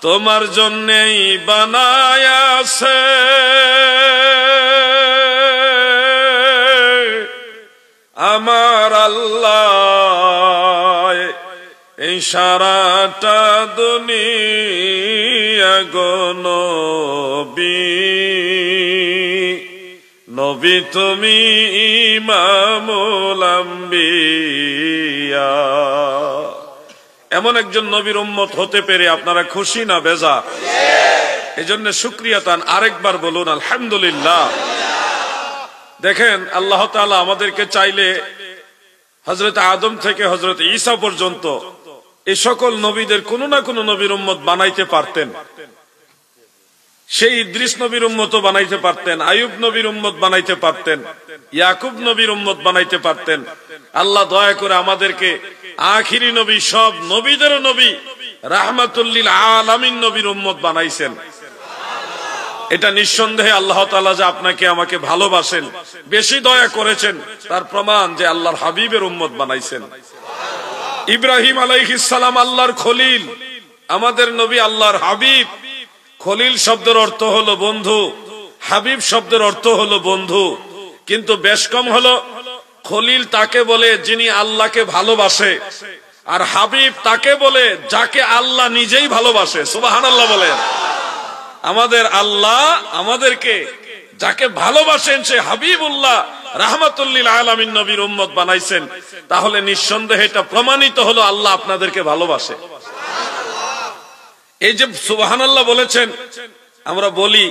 তোমার জন্যই বানায়াছে আমার আল্লাহ এই সারাটা দুনিয়া গো নবী, নবী তুমি ইমামুল আম্বিয়া। এমন একজন নবীর উম্মত হতে পেরে আপনারা খুশি না বেজার? এজন্য শুকরিয়া তান আরেকবার বলুন আলহামদুলিল্লাহ। দেখেন আল্লাহ তাআলা আমাদেরকে চাইলে হযরত আদম থেকে হযরত ঈসা পর্যন্ত এই সকল নবীদের কোন না কোন নবীর উম্মত বানাইতে পারতেন। সেই ইদ্রিস নবীর উম্মতও বানাইতে পারতেন, আইয়ুব নবীর উম্মত বানাইতে পারতেন, ইয়াকুব নবীর উম্মত বানাইতে পারতেন। আল্লাহ দয়া করে আমাদেরকে আখিরি নবী, সব নবীদের নবী, রাহমাতুল লিল আলামিন নবীর উম্মত বানাইছেন। এটা নিঃসন্দেহে আল্লাহ তাআলা যে আপনাকে আমাকে ভালোবাসেন, বেশি দয়া করেছেন, তার প্রমাণ যে আল্লাহর হাবিবের উম্মত বানাইছেন। ইব্রাহিম আলাইহিস সালাম আল্লাহর খলিল, আমাদের নবী আল্লাহর হাবিব। খলিল শব্দের অর্থ হলো বন্ধু, হাবিব শব্দের অর্থ হলো বন্ধু, কিন্তু বেশ কম হলো খলিল তাকে বলে যিনি আল্লাহকে ভালোবাসে, আর হাবিব তাকে বলে যাকে আল্লাহ নিজেই ভালোবাসে। সুবহানাল্লাহ বলেন। আমাদের আল্লাহ আমাদেরকে যাকে ভালোবাসেন সে হাবিবুল্লাহ রাহমাতুল লিল আলামিন নবীর উম্মত বানাইছেন। তাহলে নিঃসন্দেহে এটা প্রমাণিত হলো আল্লাহ আপনাদেরকে ভালোবাসে। এই যে সুবহানাল্লাহ বলেছেন, আমরা বলি,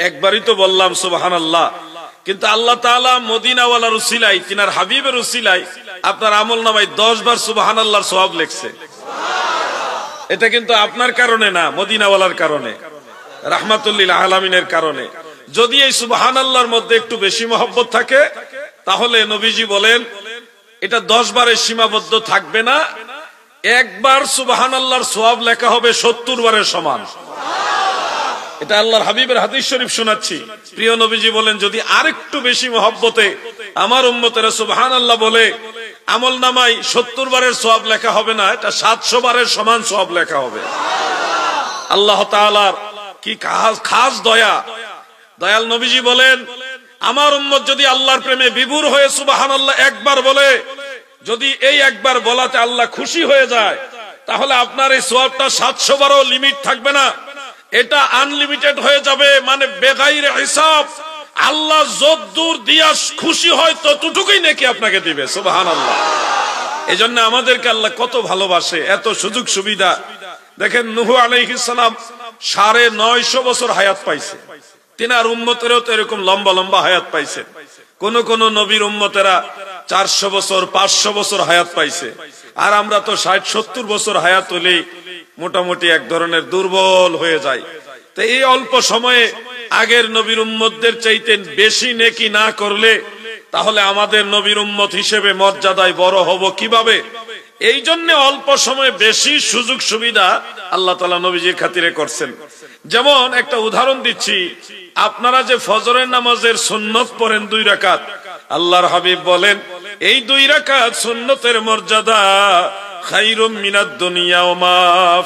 একবারই তো বললাম সুবহানাল্লাহ, কিন্তু আল্লাহ তাআলা মদিনাওয়ালার উসিলাই, তিনার হাবিবের উসিলাই আপনার আমলনামায় 10 বার সুবহানাল্লাহর সওয়াব লিখছে। এটা কিন্তু আপনার কারণে না, মদিনাওয়ালার কারণে, রাহমাতুল লিল আলামিনের কারণে। যদি এই সুবহানাল্লাহর মধ্যে একটু বেশি মহব্বত থাকে, তাহলে নবীজি বলেন এটা 10 বারের সীমাবদ্ধ থাকবে না, একবার সুবহানাল্লাহর সওয়াব লেখা হবে 70 বারের সমান। এটা আল্লাহর হাবিবের হাদিস শরীফ শোনাচ্ছি। প্রিয় নবীজি বলেন যদি আরেকটু বেশি মহব্বতে আমার উম্মতেরা সুবহানাল্লাহ বলে, আমলনামায় 70 বারের সওয়াব লেখা হবে না, এটা 700 বারের সমান সওয়াব লেখা হবে। আল্লাহ তাআলার কি খাস দয়া। দয়াল নবীজি বলেন আমার উম্মত যদি আল্লাহর প্রেমে বিভোর হয়ে সুবহানাল্লাহ একবার বলে, যদি এই একবার বলাতে আল্লাহ খুশি হয়ে যায়, তাহলে আপনার এই সওয়াবটা 700 বারও লিমিট থাকবে না, এটা আনলিমিটেড হয়ে যাবে। মানে বেগাইরে হিসাব, আল্লাহ যতদূর দিয়া খুশি হয় ততটুকুই নেকি আপনাকে দিবে। সুবহানাল্লাহ। এজন্য আমাদেরকে আল্লাহ কত ভালোবাসে, এত সুযোগ সুবিধা। দেখেন নূহ আলাইহিস সালাম 950 বছর হায়াত পাইছে, তিনার উম্মতেরও তো এরকম লম্বা লম্বা হায়াত পাইছে। কোন কোন নবীর উম্মতেরা 400 বছর 500 বছর হায়াত পাইছে, আর আমরা তো 60-70 বছর হায়াত হলেই মোটামুটি এক ধরনের দুর্বল হয়ে যায়। তো এই অল্প সময়ে আগের নবীর উম্মতদের চাইতে বেশি নেকি না করলে তাহলে আমাদের নবীর উম্মত হিসেবে মর্যাদায় বড় হব কিভাবে? এই জন্য অল্প সময়ে বেশি সুযোগ সুবিধা আল্লাহ তাআলা নবীজির খাতিরে করছেন। যেমন একটা উদাহরণ দিচ্ছি, আপনারা যে ফজরের নামাজের সুন্নত পড়েন 2 রাকাত, আল্লাহর হাবিব বলেন এই 2 রাকাত সুন্নতের মর্যাদা খায়রুম মিনাদ দুনিয়া ওয়া মা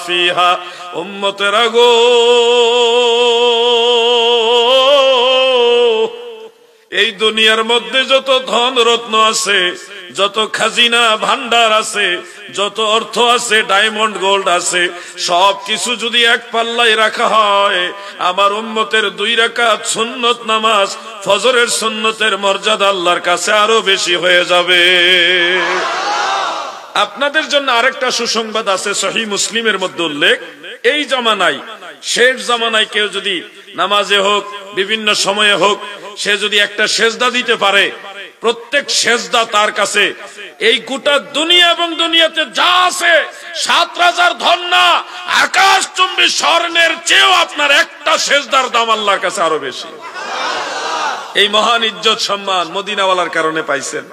ফিহা। উম্মতেরা গো, এই দুনিয়ার মধ্যে যত ধন রত্ন আছে, যত খাজিনা ভান্ডার আছে, যত অর্থ আছে, ডায়মন্ড গোল্ড আছে, সবকিছু যদি এক পাল্লায় রাখা হয়, আমার উম্মতের 2 রাকাত সুন্নত নামাজ ফজরের সুন্নতের মর্যাদা আল্লাহর কাছে আরো বেশি হয়ে যাবে। আপনাদের জন্য আরেকটা সুসংবাদ আছে, সহিহ মুসলিমের মধ্যে উল্লেখ, এই জামানায়, শেষ জামানায় কেউ যদি নামাজে হোক, বিভিন্ন সময়ে হোক, সে যদি একটা সেজদা দিতে পারে, প্রত্যেক সেজদা তার কাছে এই গোটা দুনিয়া এবং দুনিয়াতে যা আছে 7,000 ধন না, আকাশচুম্বী স্বর্ণের চেয়েও আপনার একটা সেজদার দাম আল্লাহর কাছে আরো বেশি। এই মহান ইজ্জত সম্মান মদিনাওয়ালার কারণে পাইছেন,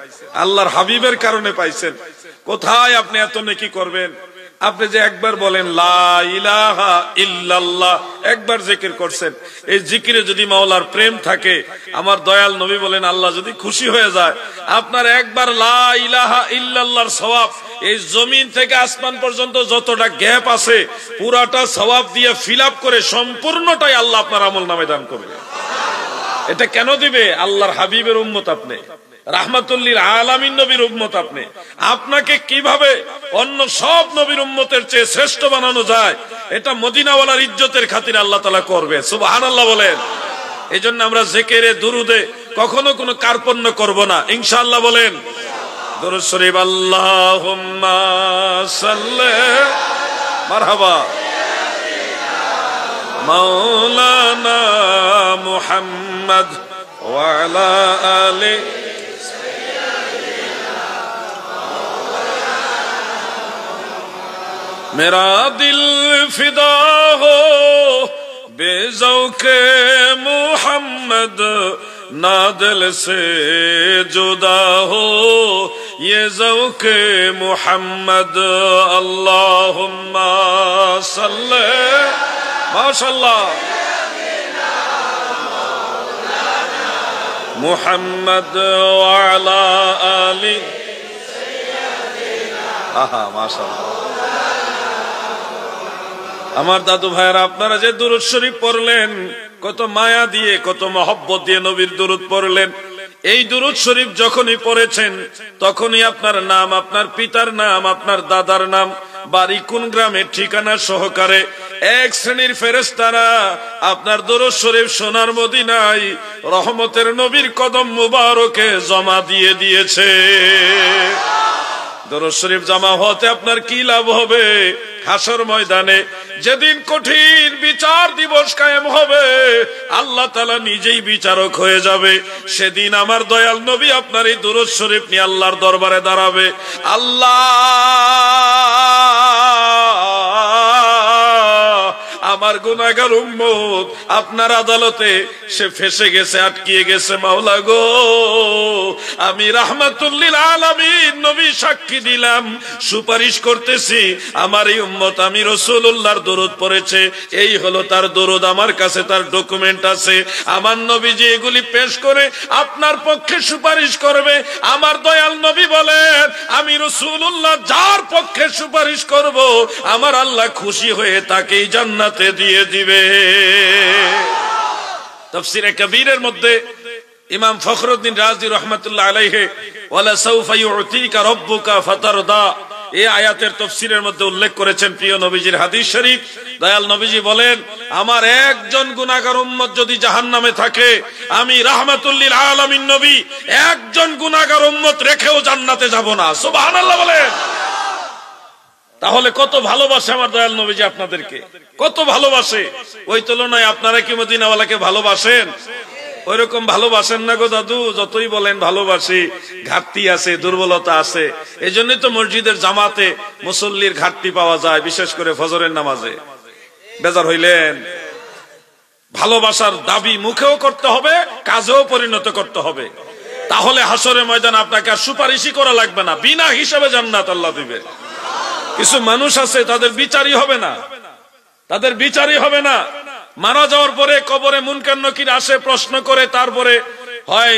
আল্লাহর হাবিবের কারণে পাইছেন। কোথায় আপনি এত নেকি করবেন? আপনি যে একবার বলেন লা ইলাহা ইল্লাল্লাহ, একবার জিকির করছেন, এই জিকিরে যদি মাওলার প্রেম থাকে, আমার দয়াল নবী বলেন আল্লাহ যদি খুশি হয়ে যায়, আপনার একবার লা ইলাহা ইল্লাল্লাহর সওয়াব এই জমিন থেকে আসমান পর্যন্ত যতটা গ্যাপ আছে পুরাটা সওয়াব দিয়ে ফিল আপ করে সম্পূর্ণটাই আল্লাহ আপনার আমলনামায় দান করবে। এটা কেন দিবে? আল্লাহর হাবিবের উম্মত আপনি, রাহমাতুল্লিল আলামিন নবীর উম্মত আপনি। আপনাকে কিভাবে অন্য সব নবীর উম্মতের চেয়ে শ্রেষ্ঠ বানানো যায়, এটা মদিনাওয়ালার ইজ্জতের খাতিরে আল্লাহ তাআলা করবে। সুবহানাল্লাহ বলেন। এই জন্য আমরা জিকিরে দুরুদে কখনো কোনো কার্পণ্য করব না, ইনশাআল্লাহ বলেন। দুরূদ শরীফ আল্লাহুম্মা সাল্লি মারহাবা মাওলানা মুহাম্মদ ওয়া আলা আলি मेरा दिल फिदा हो बेज़ौक़े मुहम्मद, ना दिल से जुदा हो ये ज़ौक़े मुहम्मद। अल्लाहुम्मा सल्ले माशाअल्लाह मुहम्मद व अला आलि। आहा माशाअल्लाह। আমার দাদু ভাইয়েরা, আপনারা যে দুরূদ শরীফ পড়লেন, কত মায়া দিয়ে কত মহব্বত দিয়ে নবীর দুরূদ পড়লেন। এই দুরূদ শরীফ যখনই পড়েছেন তখনই আপনার নাম, আপনার পিতার নাম, আপনার দাদার নাম, বাড়ি কোন গ্রামের ঠিকানা সহকারে এক শ্রেণীর ফেরেশতারা আপনার দুরূদ শরীফ সোনার মদিনায় রহমতের নবীর কদম মুবারকে জমা দিয়ে দিয়েছে। দুরূদ শরীফ জমা হতে আপনার কি লাভ হবে? হাসর ময়দানে যেদিন কঠিন বিচার দিবস কায়েম হবে, আল্লাহ তাআলা নিজেই বিচারক হয়ে যাবে, সেদিন আমার দয়াল নবী আপনার এই দুরূদ শরীফ নিয়ে আল্লাহর দরবারে দাঁড়াবে। আল্লাহ আমার গুনাহগার উম্মত আপনার আদালতে সে ফেসে গেছে, আটকিয়ে গেছে। মাওলা গো, আমি রাহমাতুল লিল আলামিন নবী সাক্ষী দিলাম, সুপারিশ করতেছি, আমার এই উম্মত আমি রাসূলুল্লাহর দরুদ পড়েছে, এই হলো তার দরুদ, আমার কাছে তার ডকুমেন্ট আছে। আমার নবীজি এগুলি পেশ করে আপনার পক্ষে সুপারিশ করবে। আমার দয়াল নবী বলেন, আমি রাসূলুল্লাহ যার পক্ষে সুপারিশ করব, আমার আল্লাহ খুশি হয়ে তাকেই জান্নাতে দিয়ে দিবে। তাফসীরে কবীরের মধ্যে ইমাম ফখরুদ্দিন রাজি রাহমাতুল্লাহ আলাইহি ওয়ালা সাউফা ইউতিকা রাব্বুকা ফাতারদা, এই আয়াতের তাফসীরের মধ্যে উল্লেখ করেছেন প্রিয় নবীজির হাদিস শরীফ। দয়াল নবীজি বলেন, আমার একজন গুনাহগার উম্মত যদি জাহান্নামে থাকে, আমি রাহমাতুল লিল আলামিন নবী একজন গুনাহগার উম্মত রেখেও জান্নাতে যাব না। সুবহানাল্লাহ বলেন। তাহলে কত ভালোবাসে আমার দয়াল নবীজি আপনাদেরকে, কত ভালোবাসে। ওই তুলনায় আপনারা কি মদিনাওয়ালাকে ভালোবাসেন? ওইরকম ভালোবাসেন না গো দাদু, যতই বলেন ভালোবাসি, ঘাটতি আছে, দুর্বলতা আছে। এই জন্যই তো মসজিদের জামাতে মুসল্লির ঘাটতি পাওয়া যায়, বিশেষ করে ফজরের নামাজে। বেজার হইলেন? ভালোবাসার দাবি মুখেও করতে হবে, কাজেও পরিণত করতে হবে। তাহলে হাসরের ময়দান আপনাকে আর সুপারিশই করা লাগবে না, বিনা হিসাবে জান্নাত আল্লাহ দিবে। কিছু মানুষ আছে তাদের বিচারই হবে না, তাদের বিচারই হবে না। মারা যাওয়ার পরে কবরে মুনকার নকির আসে, প্রশ্ন করে, তারপরে হয়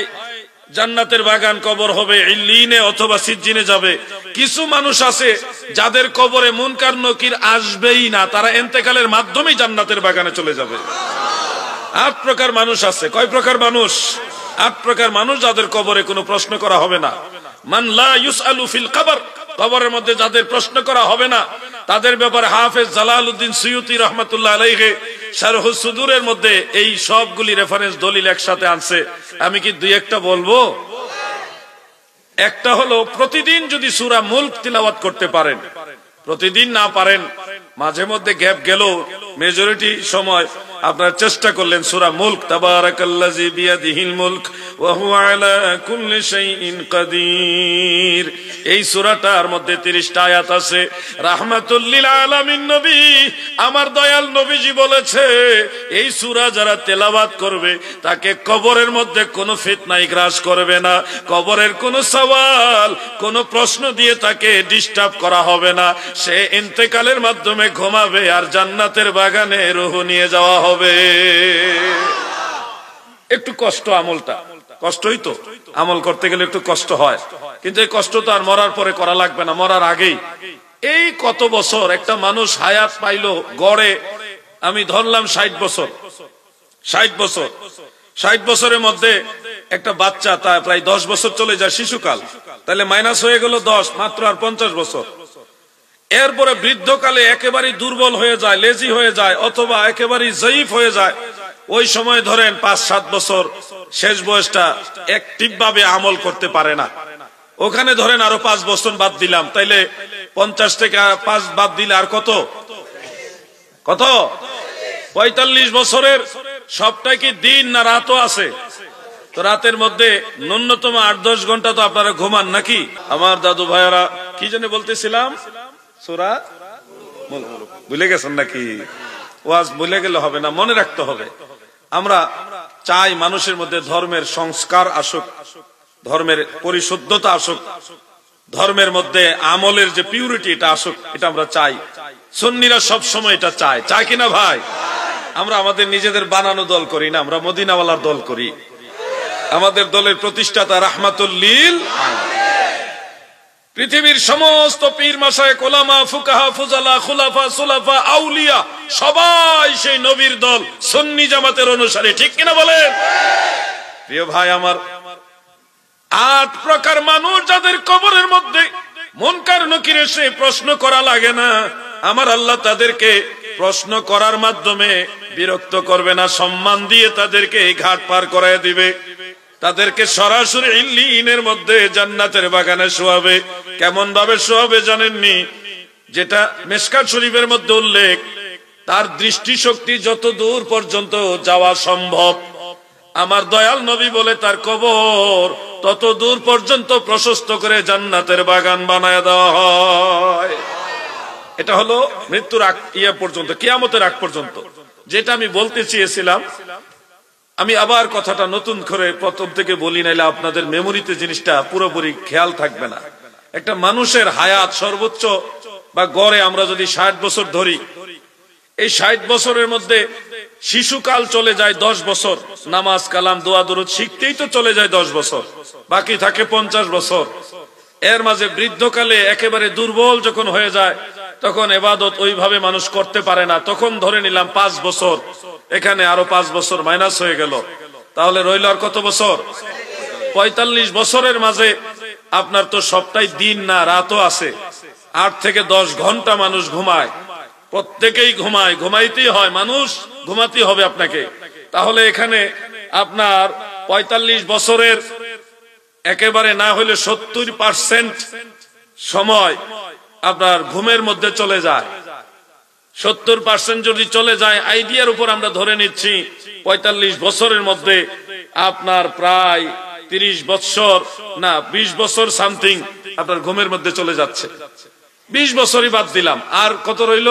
জান্নাতের বাগান কবর হবে, ইল্লিনে অথবা সিজ্জিনে যাবে। কিছু মানুষ আছে যাদের কবরে মুনকার নকির আসবেই না, তারা ইন্তেকালের মাধ্যমেই জান্নাতের বাগানে চলে যাবে। 8 প্রকার মানুষ আছে। কয় প্রকার মানুষ? 8 প্রকার মানুষ যাদের কবরে কোনো প্রশ্ন করা হবে না। মান লা ইউসআলু ফিল কবর, কবরের মধ্যে যাদের প্রশ্ন করা হবে না, তাদের ব্যাপারে হাফেজ জালালউদ্দিন সুয়ুতী রাহমাতুল্লাহ আলাইহি শারহুস সুদুরের মধ্যে এই সবগুলি রেফারেন্স দলিল একসাথে আনছে। আমি কি দুই একটা বলবো? একটা হলো, প্রতিদিন যদি সূরা মুলক তিলাওয়াত করতে পারেন, প্রতিদিন না পারেন, মাঝে মধ্যে গ্যাপ গেল, মেজরিটি সময় আপনারা চেষ্টা করলেন সূরা মুলক, তাবারাকাল্লাযী বিয়াদিহিল মুলক ওয়া হুয়া আলা কুল্লি শাইইন কাদির। এই সূরাটার মধ্যে 30টা আয়াত আছে। রাহমাতুল লিল আলামিন নবী, আমার দয়াল নবীজি বলেছে, এই সূরা যারা তেলাওয়াত করবে তাকে কবরের মধ্যে কোনো ফিতনায় গ্রাস করবে না, কবরের কোনো সওয়াল, কোনো প্রশ্ন দিয়ে তাকে ডিস্টার্ব করা হবে না। সে ইন্তেকালের মাধ্যমে ঘুমাবে আর জান্নাতের বাগানে রূহ নিয়ে যাওয়া হবে। একটু কষ্ট, আমলটা কষ্টই তো, আমল করতে গেলে একটু কষ্ট হয়, কিন্তু এই কষ্ট তো আর মরার পরে করা লাগবে না, মরার আগেই। এই কত বছর একটা মানুষ হায়াত পাইলো, গড়ে আমি ধরলাম 60 বছর, 60 বছরের মধ্যে একটা বাচ্চা তা প্রায় 10 বছর চলে যায় শিশুকাল, তাহলে মাইনাস হয়ে গেল 10, মাত্র আর 50 বছর। এরপরে বৃদ্ধকালে একেবারেই দুর্বল হয়ে যায়, লেজি হয়ে যায়, অথবা একেবারেই জয়ীফ হয়ে যায়। ওই সময় ধরেন 5-7 বছর, শেষ বয়সটা অ্যাক্টিভ ভাবে আমল করতে পারে না। ওখানে ধরেন আরো 5 বছর বাদ দিলাম, তাইলে 50 থেকে 5 বাদ দিলে আর কত 45 বছরের সবটাই কি দিন না রাতও আছে? তো রাতের মধ্যে ন্যূনতম 8-10 ঘন্টা তো আপনারা ঘুমান নাকি? আমার দাদু ভাইয়ারা কি জানে বলতেছিলাম, সূরা ভুলে গেছেন নাকি? ওয়াজ ভুলে গেলে হবে না, মনে রাখতে হবে। আমরা চাই মানুষের মধ্যে ধর্মের সংস্কার আসুক, ধর্মের পরিশুদ্ধতা আসুক, ধর্মের মধ্যে আমলের যে পিউরিটি এটা আসুক, এটা আমরা চাই। সুন্নিরা সব সময় এটা চায়, চায় কিনা ভাই? আমরা আমাদের নিজেদের বানানো দল করি না, আমরা মদিনাওয়ালার দল করি। আমাদের দলের প্রতিষ্ঠাতা রাহমাতুল লিল পৃথিবীর সমস্ত পীর মাশায়েখ উলামা ফুকাহা ফুজালা খুলাফা সুলাফা আউলিয়া সবাই সেই নবীর দল সুন্নি জামাতের অনুসারী, ঠিক কিনা বলেন? প্রিয় ভাই আমার, 8 প্রকার মানুষ যাদের কবরের মধ্যে মুনকার নকির এসে প্রশ্ন করা লাগে না, আমার আল্লাহ তাদেরকে প্রশ্ন করার মাধ্যমে বিরক্ত করবে না, সম্মান দিয়ে তাদেরকে এই ঘাট পার করায় দিবে। তাদেরকে সরাসরি ইল্লিনের মধ্যে জান্নাতের বাগানে শোয়াবে। কেমন ভাবে শোয়াবে জানেননি? যেটা মিশকাত শরীফের মধ্যে উল্লেখ, তার দৃষ্টিশক্তি যত দূর পর্যন্ত যাওয়া সম্ভব, আমার দয়াল নবী বলে তার কবর তত দূর পর্যন্ত প্রশস্ত করে জান্নাতের বাগান বানায় দেওয়া হয়। এটা হলো মৃত্যুর আগ পর্যন্ত, কিয়ামতের আগ পর্যন্ত। যেটা আমি বলতে চেয়েছিলাম, আমি আবার কথাটা নতুন করে প্রথম থেকে বলি, নাইলে আপনাদের মেমোরিতে জিনিসটা পুরোপুরি খেয়াল থাকবে না। একটা মানুষের হায়াত সর্বোচ্চ বা গড়ে আমরা যদি 60 বছর ধরি, এই 60 বছরের মধ্যে শিশুকাল চলে যায় 10 বছর, নামাজ কালাম দোয়া দরুদ শিখতেই তো চলে যায় 10 বছর, বাকি থাকে 50 বছর। এর মাঝে বৃদ্ধকালে একেবারে দুর্বল যখন হয়ে যায়, তখন ইবাদত ওইভাবে মানুষ করতে পারে না, তখন ধরে নিলাম 5 বছর, এখানে আরো 5 বছর মাইনাস হয়ে গেল, তাহলে রইল আর কত বছর? 45 বছরের মাঝে আপনার তো সবটাই দিন না রাতও আছে। 8 থেকে 10 ঘন্টা মানুষ ঘুমায়, প্রত্যেকেই ঘুমায়, ঘুমাইতেই হয়, মানুষ ঘুমাতেই হবে আপনাকে। তাহলে এখানে আপনার 45 বছরের একেবারে না হলে 70% সময় আপনার ঘুমের মধ্যে চলে যায়। 70% যদি চলে যায়, আইডিয়ার উপর আমরা ধরে নিচ্ছি 45 বছরের মধ্যে আপনার প্রায় 30 বছর না 20 বছর সামথিং আপনার ঘুমের মধ্যে চলে যাচ্ছে। 20 বছরই বাদ দিলাম, আর কত রইল?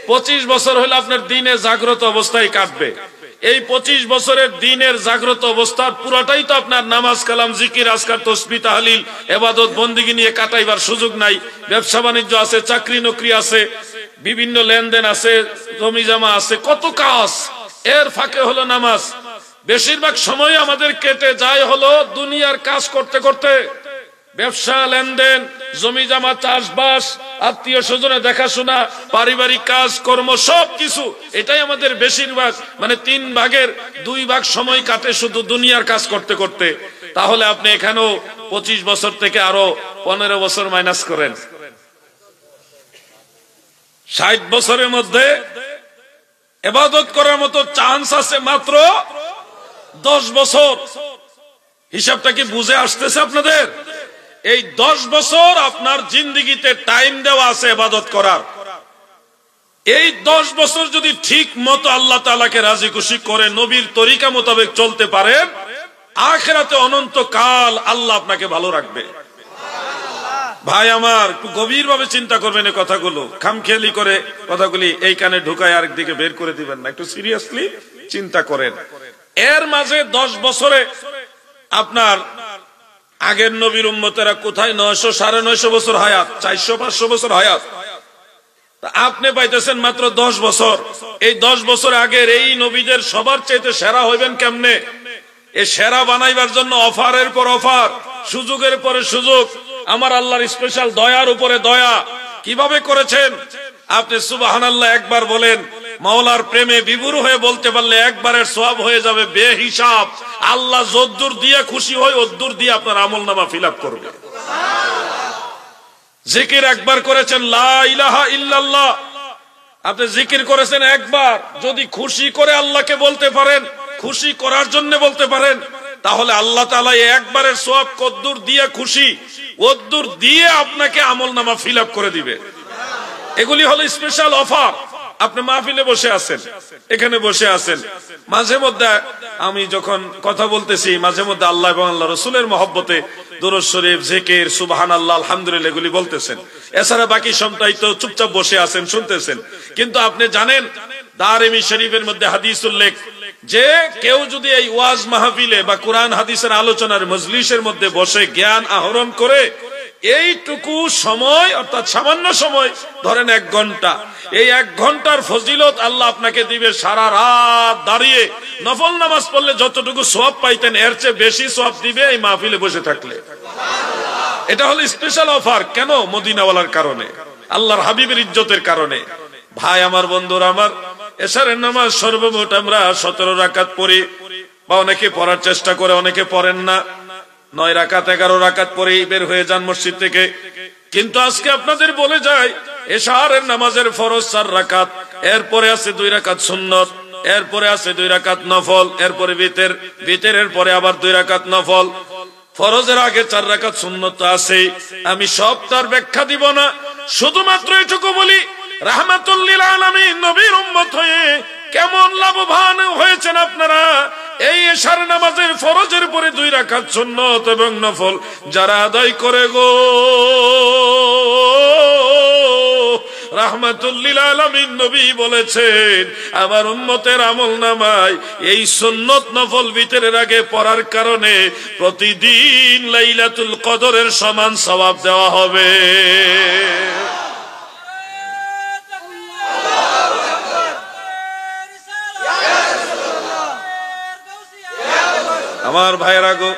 25 বছর হলে আপনার দিনে জাগ্রত অবস্থায় কাটবে। এই 25 বছরের দিনের জাগ্রত অবস্থার পুরাটাই তো আপনার নামাজ কালাম জিকির আজকার তসবিহ তাহলিল ইবাদত বন্দেগী নিয়ে কাটাইবার সুযোগ নাই। ব্যবসা বাণিজ্য আছে, চাকরি নকরি আছে, বিভিন্ন লেনদেন আছে, জমি জমা আছে, কত কাজ। এর ফাঁকে হলো নামাজ। বেশিরভাগ সময় আমাদের কেটে যায় হলো দুনিয়ার কাজ করতে করতে, ব্যবসা লেনদেন, জমি জমা, চাষবাস, আত্মীয় স্বজনে দেখাশোনা, পারিবারিক কাজ কর্ম সবকিছু, এটাই আমাদের বেশিরভাগ, মানে 3 ভাগের 2 ভাগ সময় কাটে শুধু দুনিয়ার কাজ করতে করতে। তাহলে আপনি এখানেও 25 বছর থেকে আরো 15 বছর মাইনাস করেন, 60 বছরের মধ্যে ইবাদত করার মতো চান্স আছে মাত্র 10 বছর। হিসাবটা কি বুঝে আসতেছে আপনাদের? এই 10 বছর আপনার জিন্দেগিতে টাইম দেওয়া আছে ইবাদত করার। এই 10 বছর যদি ঠিক মতো আল্লাহ তাআলাকে রাজি খুশি করে নবীর তরিকা মোতাবেক চলতে পারেন, আখিরাতে অনন্ত কাল আল্লাহ আপনাকে ভালো রাখবে। ভাই আমার, একটু গভীর ভাবে চিন্তা করবেন এই কথাগুলো, খামখেয়ালি করে কথাগুলি এই কানে ঢুকায় আরেক দিকে বের করে দিবেন না, একটু সিরিয়াসলি চিন্তা করেন। এর মাঝে 10 বছরে আপনার আগের নবীর উম্মতেরা কোথায় 900 950 বছর হায়াত, 400-500 বছর হায়াত, আপনি পাইতেছেন মাত্র 10 বছর। এই 10 বছর আগের এই নবীদের সবার চাইতে সেরা হইবেন কেমনে? এই সেরা বানাইবার জন্য অফারের পর অফার, সুযোগের পরে সুযোগ, আমার আল্লাহর স্পেশাল দয়ার উপরে দয়া কিভাবে করেছেন আপনি সুবহানাল্লাহ একবার বলেন। মাওলার প্রেমে বিভোর হয়ে বলতে পারলে একবারের সওয়াব হয়ে যাবে বেহিসাব। আল্লাহ যদ্দুর দিয়ে খুশি হয় ওদ্দুর দিয়ে আপনার আমলনামা ফিল আপ করবে। জিকির একবার করেছেন লা ইলাহা ইল্লাল্লাহ, আপনি জিকির করেছেন একবার, যদি খুশি করে আল্লাহকে বলতে পারেন, খুশি করার জন্য বলতে পারেন, তাহলে আল্লাহ তাআলা একবারের সওয়াব কদ্দুর দিয়ে খুশি ওদ্দুর দিয়ে আপনাকে আমলনামা ফিল আপ করে দিবে। এগুলি হলো স্পেশাল অফার। আপনি মাহফিলে বসে আছেন, এখানে বসে আছেন, মাঝে মধ্যে আমি যখন কথা বলতেছি মাঝে মধ্যে আল্লাহ এবং আল্লাহ রাসূলের মহব্বতে দুরূদ শরীফ, জিকির, সুবহানাল্লাহ, আলহামদুলিল্লাহ এগুলি বলতেছেন। এছাড়া বাকি সময়টাই তো চুপচাপ বসে আছেন, শুনতেছেন। কিন্তু আপনি জানেন দারিমি শরীফের মধ্যে হাদিস উল্লেখ যে কেউ যদি এই ওয়াজ মাহফিলে বা কোরআন হাদিসের আলোচনার মজলিসের মধ্যে বসে জ্ঞান আহরণ করে এইটুকু সময়, অর্থাৎ সামান্য সময়, ধরেন 1 ঘন্টা, এই 1 ঘন্টার ফজিলত আল্লাহ আপনাকে দিবে সারা রাত দাঁড়িয়ে নফল নামাজ পড়লে যতটুকু সওয়াব পাইতেন এর চেয়ে বেশি সওয়াব দিবে এই মাহফিলে বসে থাকলে। এটা হলো স্পেশাল অফার। কেন? মদিনাওয়ালার কারণে, আল্লাহর হাবিবের ইজ্জতের কারণে। ভাই আমার, বন্ধুরা আমার, এশারের নামাজ সর্বমোট আমরা 17 রাকাত পড়ি, বা অনেকে পড়ার চেষ্টা করে, অনেকে পড়েন না। 9 রাকাত 11 রাকাত পরেই বের হয়ে যান মসজিদ থেকে। কিন্তু আজকে আপনাদের বলে যায় এশারের নামাজের ফরজ 4 রাকাত, এরপরে আছে 2 রাকাত সুন্নত, এরপরে আছে 2 রাকাত নফল, এরপরে বিতের, বিতেরের পরে আবার 2 রাকাত নফল, ফরজের আগে 4 রাকাত সুন্নত আছে। আমি সবটার ব্যাখ্যা দিব না, শুধুমাত্র এটুকু বলি রাহমাতুল লিল আলামিন নবীর উম্মত হয়ে কেমন লাভবান হয়েছেন আপনারা। এই এশার নামাজের ফরজের পরে 2 রাকাত সুন্নত এবং নফল যারা আদায় করে গো, রাহমাতুল লিল আলামিন নবী বলেছেন আমার উম্মতের আমলনামায় এই সুন্নত নফল বিতরের আগে পড়ার কারণে প্রতিদিন লাইলাতুল কদরের সমান সওয়াব দেওয়া হবে। আমার ভাইয়েরা গো,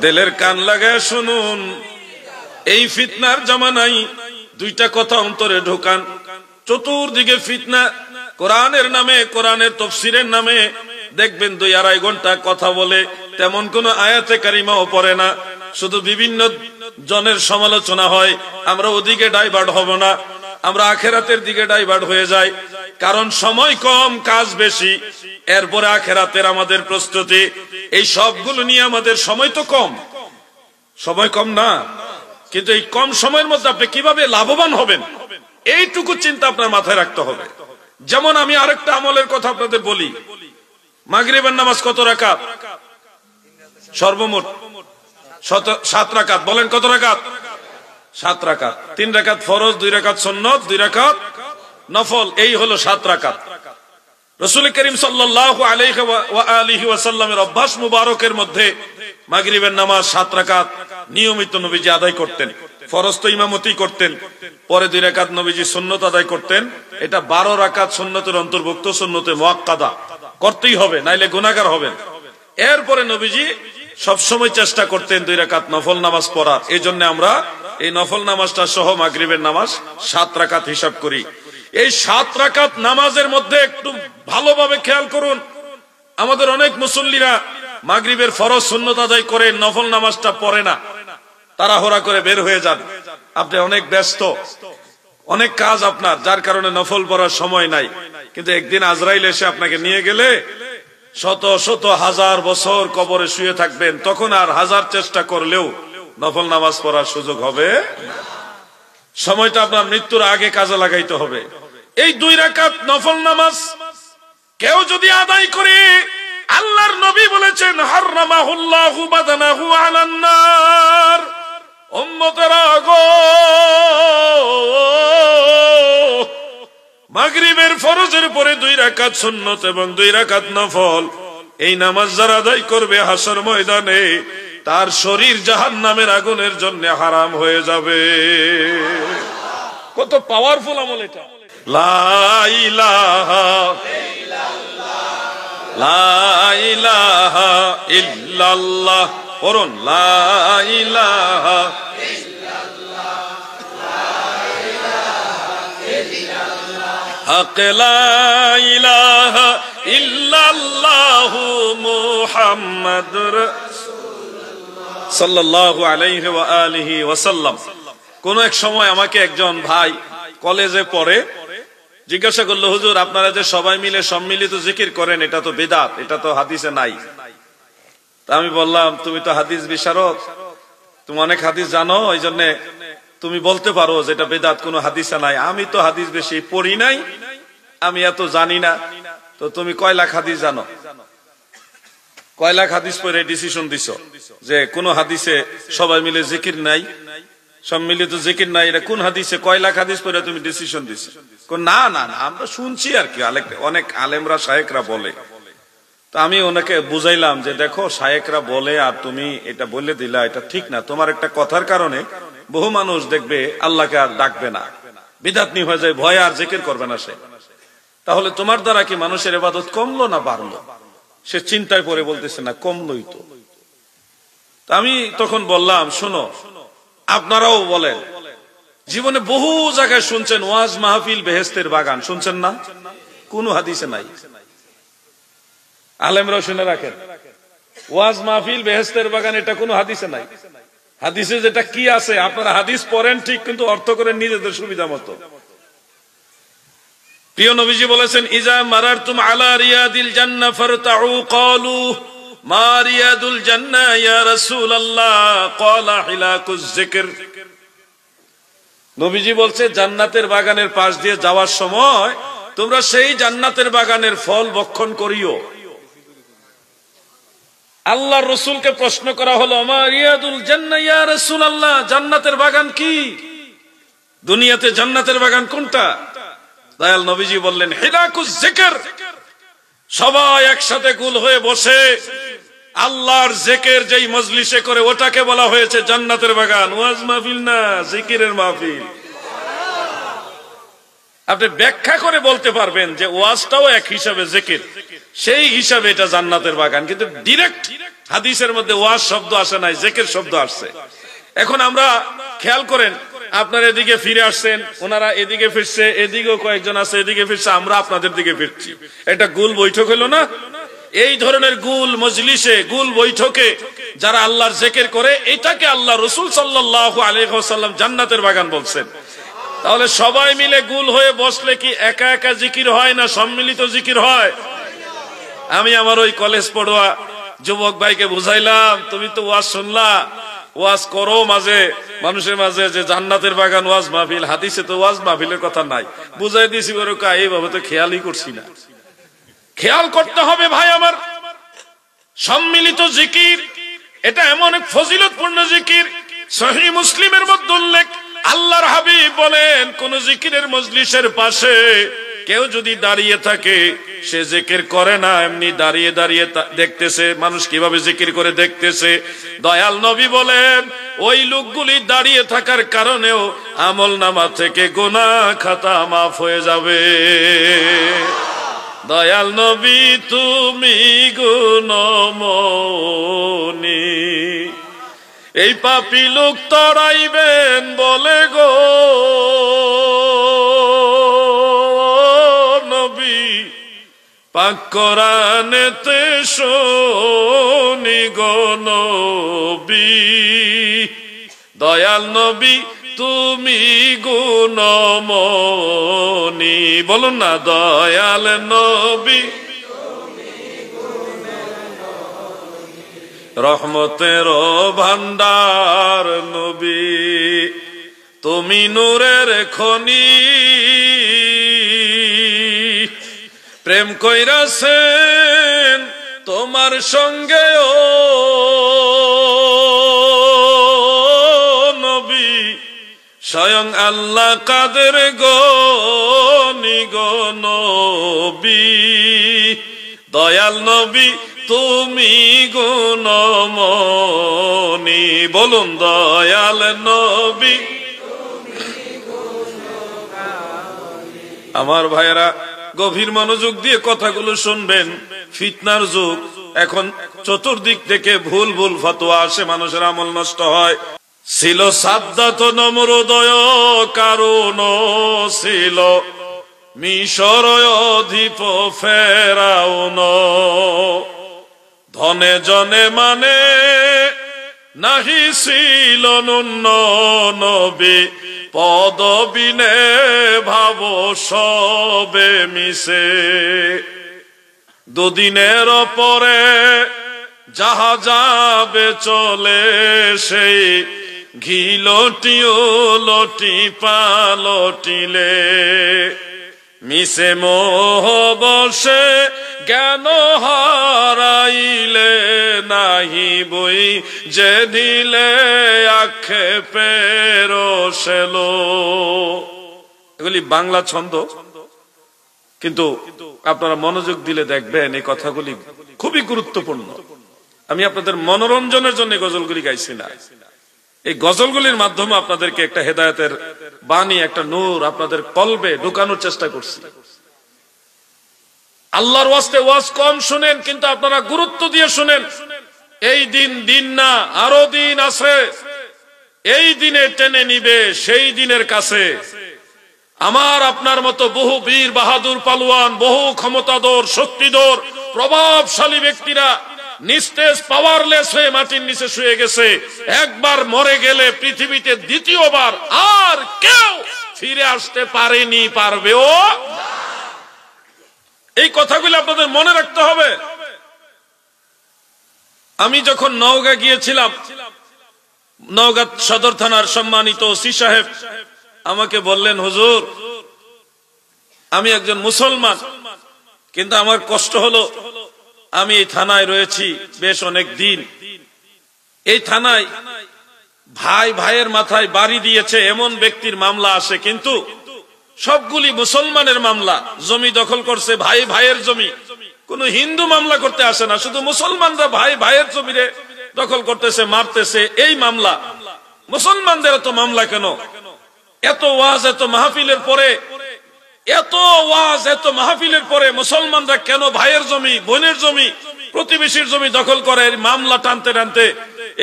দিলের কান লাগায় শুনুন, এই ফিতনার জামানায় 2টা কথা অন্তরে ঢোকান। চতুর্দিকে ফিতনা, কোরআনের নামে, কোরআনের তাফসীরের নামে দেখবেন 2-2.5 ঘন্টা কথা বলে, তেমন কোন আয়াতে কারিমাও পড়ে না, শুধু বিভিন্ন জনের সমালোচনা হয়। আমরা ওদিকে ডাইভার্ট হব না, আমরা আখিরাতের দিকে ডাইভার্ট হয়ে যাই, কারণ সময় কম, কাজ বেশি, এরপরে আখিরাতের আমাদের প্রস্তুতি। এই সবগুলো নিয়ে আমাদের সময় তো কম, সময় কম না, কিন্তু এই কম সময়ের মধ্যে আপনি কিভাবে লাভবান হবেন এইটুকু চিন্তা আপনার মাথায় রাখতে হবে। যেমন আমি আরেকটা আমলের কথা আপনাদের বলি, মাগরিবের নামাজ কত রাকাত? সর্বমোট 7 রাকাত। বলেন কত রাকাত? 7 রাকাত। 3 রাকাত ফরজ, 2 রাকাত সুন্নত, 2 রাকাত নফল, এই হলো 7 রাকাত। রাসূল করিম সাল্লাল্লাহু আলাইহি ওয়া আলিহি ওয়াসাল্লামের অভ্যাস মুবারকের মধ্যে মাগরিবের নামাজ 7 রাকাত নিয়মিত নবীজি আদায় করতেন। ফরজ তো ইমামতি করতেন, পরে 2 রাকাত নবীজি সুন্নত আদায় করতেন। এটা 12 রাকাত সুন্নতের অন্তর্ভুক্ত, সুন্নতে মুআক্কাদা করতেই হবে, নাইলে গুনাহগার হবেন। এরপরে নবীজি সবসময় চেষ্টা করতেন 2 রাকাত নফল নামাজ পড়ার। এই জন্য আমরা এই নফল নামাজটা সহ মাগরিবের নামাজ 7 রাকাত হিসাব করি। এই 7 রাকাত নামাজের মধ্যে একটু ভালোভাবে খেয়াল করুন, আমাদের অনেক মুসল্লিরা মাগরিবের ফরজ সুন্নত আদায় করে নফল নামাজটা পড়ে না, তাড়াহুড়া করে বের হয়ে যান। আপনি অনেক ব্যস্ত, অনেক কাজ আপনার, যার কারণে নফল পড়ার সময় নাই। কিন্তু একদিন আজরাইল এসে আপনাকে নিয়ে গেলে শত শত হাজার বছর কবরে শুয়ে থাকবেন, তখন আর হাজার চেষ্টা করলেও নফল নামাজ পড়ার সুযোগ হবে না। সময়টা আপনার মৃত্যুর আগে কাজে লাগাইতে হবে। এই 2 রাকাত নফল নামাজ কেউ যদি আদায় করে আল্লাহর নবী বলেছেন হারামাহুল্লাহু বাদানাহু আলান নার। উম্মতেরা গো, মাগরিবের ফরজের পরে 2 রাকাত সুন্নত এবং 2 রাকাত নফল এই নামাজ যারা আদায় করবে হাসর ময়দানে তার শরীর জাহান্নামের আগুনের জন্য হারাম হয়ে যাবে। কত পাওয়ারফুল আমল এটা। লা ইলাহা ইল্লাল্লাহ, লা ইলাহা ইল্লাল্লাহ, পড়ুন লা ইলাহা ইল্লাল্লাহ, লা ইলাহা ইল্লাল্লাহ, হক লা ইলাহা ইল্লাল্লাহু মুহাম্মাদুর সাল্লাল্লাহু আলাইহি ওয়া আলিহি ওয়াসাল্লাম। কোন এক সময় আমাকে একজন ভাই কলেজে পড়ে জিজ্ঞাসা করলো, হুজুর আপনারা যে সবাই মিলে সম্মিলিত জিকির করেন এটা তো বিদআত, এটা তো হাদিসে নাই। তা আমি বললাম, তুমি তো হাদিস বিশারদ, তুমি অনেক হাদিস জানো, এই জন্য তুমি বলতে পারো যে এটা বিদআত, কোনো হাদিসে নাই। আমি তো হাদিস বেশি পড়ি নাই, আমি এত জানি না। তো তুমি কয় লাখ হাদিস জানো? কয় লাখ হাদিস পড়ে ডিসিশন দিছো যে কোন হাদিসে সবাই মিলে জিকির নাই, সম্মিলিত জিকির নাই, এটা কোন হাদিসে? কয় লাখ হাদিস পড়ে তুমি ডিসিশন দিছো? না না না, আমরা শুনছি আর কি, অনেক আলেমরা শায়েখরা বলে। তো আমি ওনাকে বুঝাইলাম যে দেখো, শায়েখরা বলে আর তুমি এটা বলে দিলা, এটা ঠিক না। তোমার একটা কথার কারণে বহু মানুষ দেখবে আল্লাহকে আর ডাকবে না, বিদআতি হয়ে যায়, ভয় আর জিকির করবে না সে। তাহলে তোমার দ্বারা কি মানুষের ইবাদত কমলো না বাড়লো? সে চিন্তায় পড়ে বলতেছে না, কমলোই তো। আমি তখন বললাম, শোনো, আপনারাও বলেন, জীবনে বহু জায়গায় শুনছেন ওয়াজ মাহফিল বেহেশতের বাগান, শুনছেন না? কোন হাদিসে নাই। আলেমরাও শুনে রাখেন, ওয়াজ মাহফিল বেহেশতের বাগান এটা কোনো হাদিসে নাই। হাদিসে যেটা কি আছে, আপনারা হাদিস পড়েন ঠিক, কিন্তু অর্থ করেন নিজেদের সুবিধা মতো। প্রিয় নবীজি বলেছেন, ইজা মারারতুম আলা রিয়াদিল জান্নাহ ফারতাউ ক্বালু মা রিয়াদুল জান্নাহ ইয়া রাসূলুল্লাহ ক্বালা হিলাকুজ যিকর। নবীজি বলছে, জান্নাতের বাগানের পাশ দিয়ে যাওয়ার সময় তোমরা সেই জান্নাতের বাগানের ফল ভক্ষণ করিও। আল্লাহর রাসূলকে প্রশ্ন করা হলো, মা রিয়াদুল জান্নাহ ইয়া রাসূলুল্লাহ, জান্নাতের বাগান কি? দুনিয়াতে জান্নাতের বাগান কোনটা? দয়াল নবীজি বললেন, হিলাকুজ যিকর। সবাই একসাথে গোল হয়ে বসে আল্লাহর জিকির যেই মজলিসে করে ওটাকে বলা হয়েছে জান্নাতের বাগান। ওয়াজ মাহফিল না, জিকিরের মাহফিল। আপনি ব্যাখ্যা করে বলতে পারবেন যে ওয়াজটাও এক হিসাবে জিকির, সেই হিসাবে এটা জান্নাতের বাগান, কিন্তু ডিরেক্ট হাদিসের মধ্যে ওয়াজ শব্দ আসে নাই, জিকির শব্দ আসছে। এখন আমরা খেয়াল করেন, আপনার এদিকে ফিরে আসছেন, ওনারা এদিকে ফিরছে, এদিকেও কয়েকজন আছে এদিকে ফিরছে, আমরা আপনাদের দিকে ফিরছি। এটা গোল বৈঠক হলো না? এই ধরনের গোল মজলিসে, গোল বৈঠকে যারা আল্লাহর জিকির করে, এটাকে আল্লাহ রাসূল সাল্লাল্লাহু আলাইহি ওয়াসাল্লাম জান্নাতের বাগান বলছেন। তাহলে সবাই মিলে গোল হয়ে বসলে কি একা একা জিকির হয় না সম্মিলিত জিকির হয়? আমি আমার ওই কলেজ পড়ুয়া যুবক ভাইকে বুঝাইলাম, তুমি তো ওয়াজ শুনলা, ওয়াজ করো মাঝে মানুষের মাঝে যে জান্নাতের বাগান ওয়াজ মাহফিল, হাদিসে তো ওয়াজ মাহফিলের কথা নাই। বুঝাই দিয়েছি, বড় কা এইভাবে তো খেয়ালই করছি না। খেয়াল করতে হবে ভাই আমার, সম্মিলিত জিকির এটা এমন এক ফজিলতপূর্ণ জিকির। সহিহ মুসলিমের মধ্যে উল্লেখ, আল্লাহর হাবিব বলেন, কোন জিকিরের মজলিসের পাশে কেউ যদি দাঁড়িয়ে থাকে, সে জিকির করে না, এমনি দাঁড়িয়ে দাঁড়িয়ে দেখতেছে মানুষ কিভাবে জিকির করে দেখতেছে। দয়াল নবী বলেন, ওই লোকগুলি দাঁড়িয়ে থাকার কারণেও আমলনামা থেকে গুনাহ খাতা মাফ হয়ে যাবে। দয়াল নবী তুমি গুণমণি, এই পাপী লোক তরাইবেন বলে গো নবী, পাক কোরআনেতে শুনি গো নবী। দয়াল নবী তুমি গুণমণি, বলুন না, দয়াল নবী রহমতের ভান্ডার নবী, তুমি নূরের খনি, প্রেম কইরাছেন তোমার সঙ্গে ও নবী স্বয়ং আল্লাহ কাদের গো নিগো নবী দয়াল নবী তুমি গুণমণি বলুন দয়াল নবী। আমার ভাইয়েরা গভীর মনোযোগ দিয়ে কথাগুলো শুনবেন, ফিতনার যুগ এখন, চতুর্দিক থেকে ভুল ভুল ফতোয়া আসে, মানুষের আমল নষ্ট হয়। ছিল সাদ্দাত নমরুদয় কারণ ছিল মিশর অধিপ ফেরাউন ধনে জনে মানে নাহি ছিল নুন্ন নবী পদবিনে ভাব সবে মিশে দুদিনের পরে যাহা যাবে চলে সেই ঘিলটি লটি পালটিলে মিশে মোহ বসে জ্ঞান হারাইলে নাহি বই যে দিলে আক্ষেপের সেলো। এগুলি বাংলা ছন্দ, কিন্তু আপনারা মনোযোগ দিলে দেখবেন এই কথাগুলি খুবই গুরুত্বপূর্ণ। আমি আপনাদের মনোরঞ্জনের জন্য গজলগুলি গাইছি না, এই গজলগুলির মাধ্যমে আপনাদেরকে একটা হেদায়েতের বাণী, একটা নূর আপনাদের কলবে ঢুকানোর চেষ্টা করছি। আল্লাহর ওয়াস্তে ওয়াজ কম শুনেন, কিন্তু আপনারা গুরুত্ব দিয়ে শুনেন। এই দিন দিন না, আরো দিন আছে, এই দিনে টেনে নিবে সেই দিনের কাছে। আমার আপনার মতো বহু বীর বাহাদুর পালোয়ান, বহু ক্ষমতাধর শক্তিধর প্রভাবশালী ব্যক্তিরা নিস্তেজ পাওয়ারলেস হয়ে মাটির নিচে শুয়ে গেছে। একবার মরে গেলে পৃথিবীতে দ্বিতীয়বার আর কেউ ফিরে আসতে পারেনি, পারবেও। এই কথাগুলো আপনাদের মনে রাখতে হবে। আমি যখন নওগাঁ গিয়েছিলাম, নওগাঁ সদর থানার সম্মানিত ওসি সাহেব আমাকে বললেন, হুজুর আমি একজন মুসলমান, কিন্তু আমার কষ্ট হলো আমি এই থানায় রয়েছি বেশ অনেক দিন। এই থানায় ভাই ভাইয়ের মাথায় বাড়ি দিয়েছে এমন ব্যক্তির মামলা আসে, কিন্তু সবগুলি মুসলমানের মামলা। জমি দখল করছে, ভাই ভাইয়ের জমি, কোন হিন্দু মামলা করতে আসে না, শুধু মুসলমানরা ভাই ভাইয়ের জমিরে দখল করতেছে, মারতেছে। এই মামলা, মুসলমানদের এত মামলা কেন? এত ওয়াজ, এত মাহফিলের পরে, এত ওয়াজ, এত মাহফিলের পরে মুসলমানরা কেন ভাইয়ের জমি, বোনের জমি, প্রতিবেশীর জমি দখল করে? মামলা টানতে টানতে,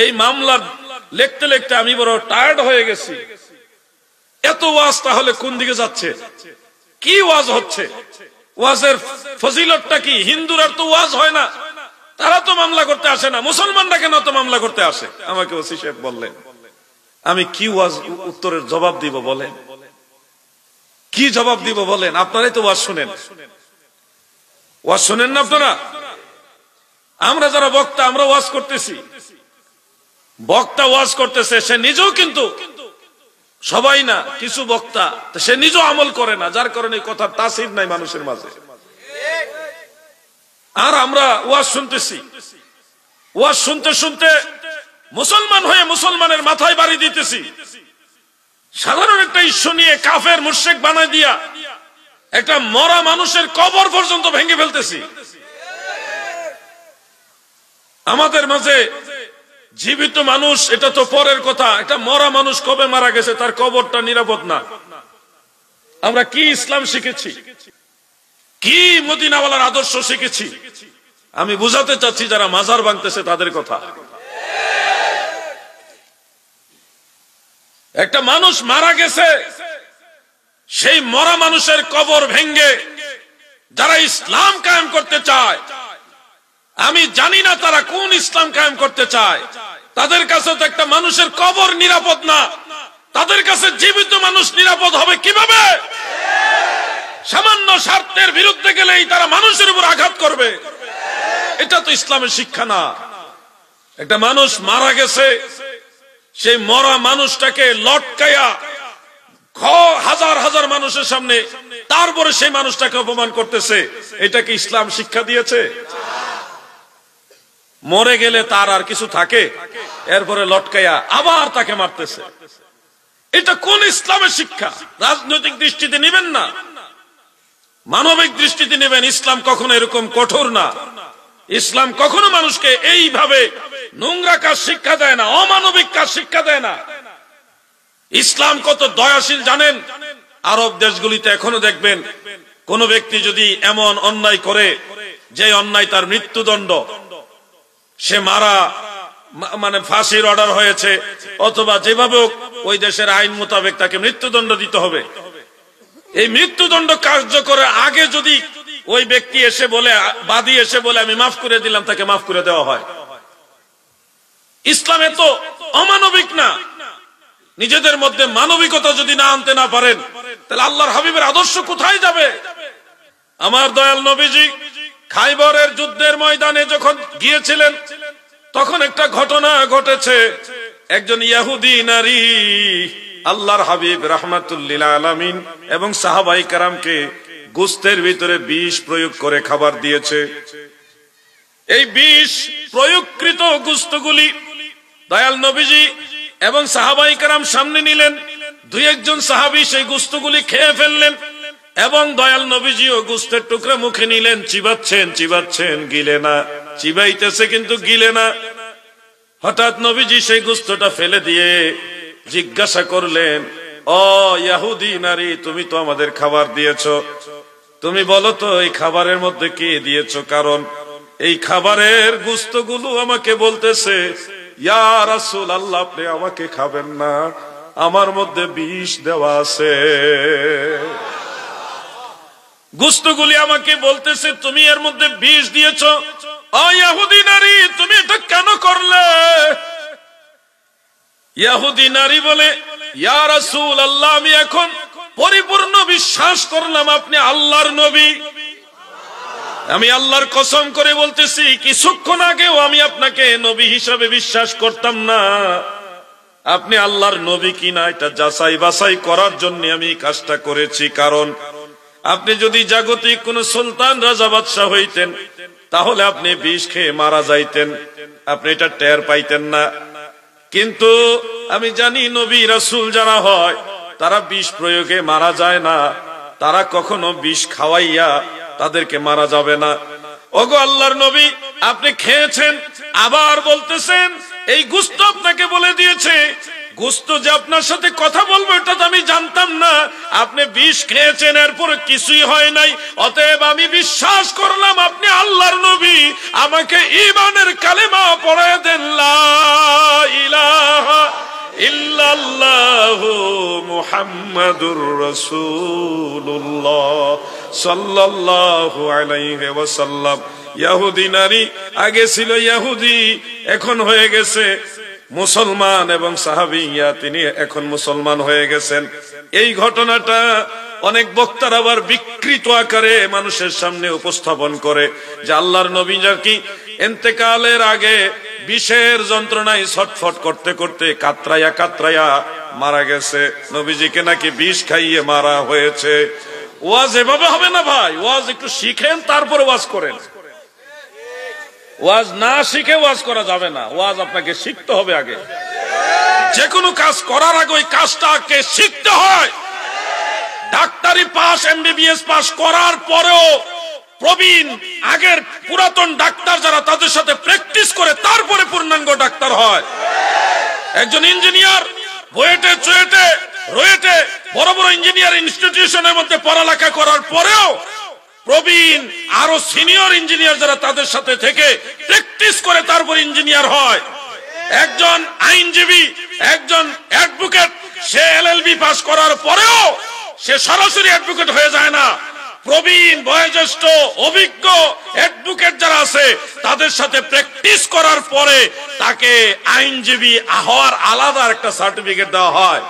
এই মামলা লিখতে লিখতে আমি বড় টায়ার্ড হয়ে গেছি। এত ওয়াজ তাহলে কোন দিকে যাচ্ছে? কি ওয়াজ হচ্ছে? ওয়াজের ফজিলতটা কি? হিন্দুরা তো ওয়াজ হয় না, তারা তো মামলা করতে আসে না, মুসলমানরা কেন তো মামলা করতে আসে? আমাকে ওসি সাহেব বললেন। আমি কি ওয়াজ উত্তরের জবাব দিব বলেন? কি জবাব দিব বলেন? আপনারাই তো ওয়াজ শুনেন, ওয়াজ শুনেন না আপনারা? আমরা যারা বক্তা, আমরা ওয়াজ করতেছি, বক্তা ওয়াজ করতেছে, সে নিজেও কিন্তু, সবাই না, কিছু বক্তা সে নিজেও আমল করে না, যার কারণে কথা তাসির নাই মানুষের মাঝে। আর আমরা ওয়াজ শুনতেছি, ওয়াজ শুনতে শুনতে মুসলমান হয়ে মুসলমানের মাথায় বাড়ি দিতেছি। সাধারণ একটা ইস্যু নিয়ে কাফের মুশরিক বানাই দিয়া একটা মরা মানুষের কবর পর্যন্ত ভেঙে ফেলতেছি। আমাদের মাঝে জীবিত মানুষ, এটা তো পরের কথা, একটা মরা মানুষ কবে মারা গেছে তার কবরটা নিরাপদ না। আমরা কি ইসলাম শিখেছি, কি মদিনাওয়ালার আদর্শ শিখেছি? আমি বুঝাতে চাচ্ছি যারা মাজার ভাঙতেছে তাদের কথা। একটা মানুষ মারা গেছে, সেই মরা মানুষের কবর ভেঙ্গে যারা ইসলাম কায়েম করতে চায়, আমি জানি না তারা কোন ইসলাম কায়েম করতে চায়, তাদের কাছে তো একটা মানুষের কবর নিরাপদ না, তাদের কাছে জীবিত মানুষ নিরাপদ হবে কিভাবে? সামান্য স্বার্থের বিরুদ্ধে গেলেই তারা মানুষের উপর আঘাত করবে। এটা তো ইসলামের শিক্ষা না। একটা মানুষ মারা গেছে, সেই মরা মানুষটাকে লটকায়া হাজার হাজার মানুষের সামনে, তারপরে সেই মানুষটাকে অপমান করতেছে, এটা কি ইসলাম শিক্ষা দিয়েছে? মরে গেলে তার আর কিছু থাকে? এরপরে লটকাইয়া আবার তাকে মারতেছে। এটা কোন ইসলামের শিক্ষা? রাজনৈতিক দৃষ্টিতে নেবেন না, মানবিক দৃষ্টিতে নেবেন। ইসলাম কখনো এরকম কঠোর না। ইসলাম কখনো মানুষকে এইভাবে নোংরা কাজ শিক্ষা দেয় না, অমানবিক কাজ শিক্ষা দেয় না। ইসলাম কত দয়াশীল জানেন? আরব দেশগুলিতে এখনো দেখবেন কোন ব্যক্তি যদি এমন অন্যায় করে যে অন্যায় তার মৃত্যুদণ্ড, সে মারা মানে ফাঁসির অর্ডার হয়েছে, অথবা যেভাবে ওই দেশের আইন মোতাবেক তাকে মৃত্যুদণ্ড দিতে হবে, এই মৃত্যুদণ্ড কার্যকরের আগে যদি ওই ব্যক্তি এসে বলে, বাদী এসে বলে আমি মাফ করে দিলাম, তাকে মাফ করে দেওয়া হয়। ইসলামে তো অমানবিক না। নিজেদের মধ্যে মানবিকতা যদি না আনতে না পারেন, তাহলে আল্লাহর হাবিবের আদর্শ কোথায় যাবে? আমার দয়াল নবীজি খাইবরের যুদ্ধের ময়দানে যখন গিয়েছিলেন, তখন একটা ঘটনা ঘটেছে। একজন ইহুদি নারী আল্লাহর হাবিব রাহমাতুল আলামিন এবং সাহাবায়ে কেরামকে গোশতের ভিতরে বিষ প্রয়োগ করে খাবার দিয়েছে। এই বিষ প্রয়োগকৃত গোশতগুলি দয়াল নবীজি এবং সাহাবায়ে কেরাম সামনে নিলেন। দুই একজন সাহাবী সেই গোশতগুলি খেয়ে ফেললেন এবং দয়াল নবীজিও গোশতের টুকরা মুখে নিলেন, চিবাচ্ছেন চিবাচ্ছেন, গিলে না, চিবাইতেছে কিন্তু গিলে না। হঠাৎ নবীজি সেই গোশতটা ফেলে দিয়ে জিজ্ঞাসা করলেন, ও ইহুদি নারী, তুমি তো আমাদের খাবার দিয়েছো, তুমি বলো তো এই খাবারের মধ্যে কি দিয়েছো? কারণ এই খাবারের গোশতগুলো আমাকে বলতেছে, ইয়া রাসূলুল্লাহ, আপনি আমাকে খাবেন না, আমার মধ্যে বিষ দেওয়া আছে। গোশতগুলি আমাকে বলতেছে তুমি এর মধ্যে বিষ দিয়েছো। ও ইহুদি নারী, তুমি এটা কেন করলে? ইহুদি নারী বলে, ইয়া রাসূলুল্লাহ, আমি এখন পরিপূর্ণ বিশ্বাস করলাম আপনি আল্লাহর নবী। আমি আল্লাহর কসম করে বলতেছি, কিছুক্ষণ আগেও আমি আপনাকে নবী হিসাবে বিশ্বাস করতাম না। আপনি আল্লাহর নবী কিনা এটা যাচাই বাছাই করার জন্য আমি এই কাজটা করেছি। কারণ আপনি যদি জাগতিক কোন সুলতান রাজা বাদশাহ হইতেন, তাহলে আপনি বিষ খেয়ে মারা যাইতেন, আপনি এটা টের পাইতেন না। কিন্তু আমি জানি নবী রাসূল যারা হয় তারা বিষ প্রয়োগে মারা যায় না, তারা কখনো বিষ খাওয়াইয়া তাদেরকে মারা যাবে না। ওগো আল্লাহর নবী, আপনি খেয়েছেন, আবার বলতেছেন এই গোশত আপনাকে বলে দিয়েছে। গোশত যে আপনার সাথে কথা বলবো এটা তো আমি জানতাম না। আপনি বিষ খেয়েছেন, এরপর কিছুই হয় নাই, অতএব আমি বিশ্বাস করলাম আপনি আল্লাহর নবী। আমাকে ঈমানের কালেমা পড়ায় দেন, লা ইলাহা ইল্লাল্লাহু মুহাম্মাদুর রাসূলুল্লাহ সাল্লাল্লাহু আলাইহি ওয়াসাল্লাম। ইহুদি নারী আগে ছিল ইহুদি, এখন হয়ে গেছে মুসলমান, এবং সাহাবিয়া তিনি এখন মুসলমান হয়ে গেছেন। এই ঘটনাটা অনেক বক্তারা আবার বিকৃত আকারে মানুষের সামনে উপস্থাপন করে যে আল্লাহর নবী কি ইন্তেকালের আগে বিষের যন্ত্রণায় ছটফট করতে করতে কাতরায়া কাতরায়া মারা গেছে, নবীজিকে নাকি বিষ খাইয়ে মারা হয়েছে। ওয়াজ এভাবে হবে না ভাই, ওয়াজ একটু শিখেন তারপরে ওয়াজ করেন। ওয়াজ না শিখে ওয়াজ করা যাবে না, ওয়াজ আপনাকে শিখতে হবে আগে। যে কোনো কাজ করার আগে ওই কাজটাকে শিখতে হয়। ডাক্তারি পাস, এমবিবিএস পাস করার পরেও প্রবীণ আগের পুরাতন ডাক্তার যারা, তাদের সাথে প্র্যাকটিস করে তারপরে পূর্ণাঙ্গ ডাক্তার হয়। একজন ইঞ্জিনিয়ার বুয়েটে, চুয়েটে, রুয়েটে বড় বড় ইঞ্জিনিয়ার ইনস্টিটিউশনের মধ্যে পড়ালেখা করার পরেও প্রবীণ আরো সিনিয়র ইঞ্জিনিয়ার যারা, তাদের সাথে থেকে প্র্যাকটিস করে তারপর ইঞ্জিনিয়ার হয়। একজন আইনজীবী, একজন অ্যাডভোকেট, সে এলএলবি পাস করার পরেও সে সরাসরি অ্যাডভোকেট হয়ে যায় না। প্রবীণ বয়োজ্যেষ্ঠ অভিজ্ঞ অ্যাডভোকেট যারা আছে তাদের সাথে প্র্যাকটিস করার পরে তাকে আইনজীবী হওয়ার আলাদা একটা সার্টিফিকেট দেওয়া হয়।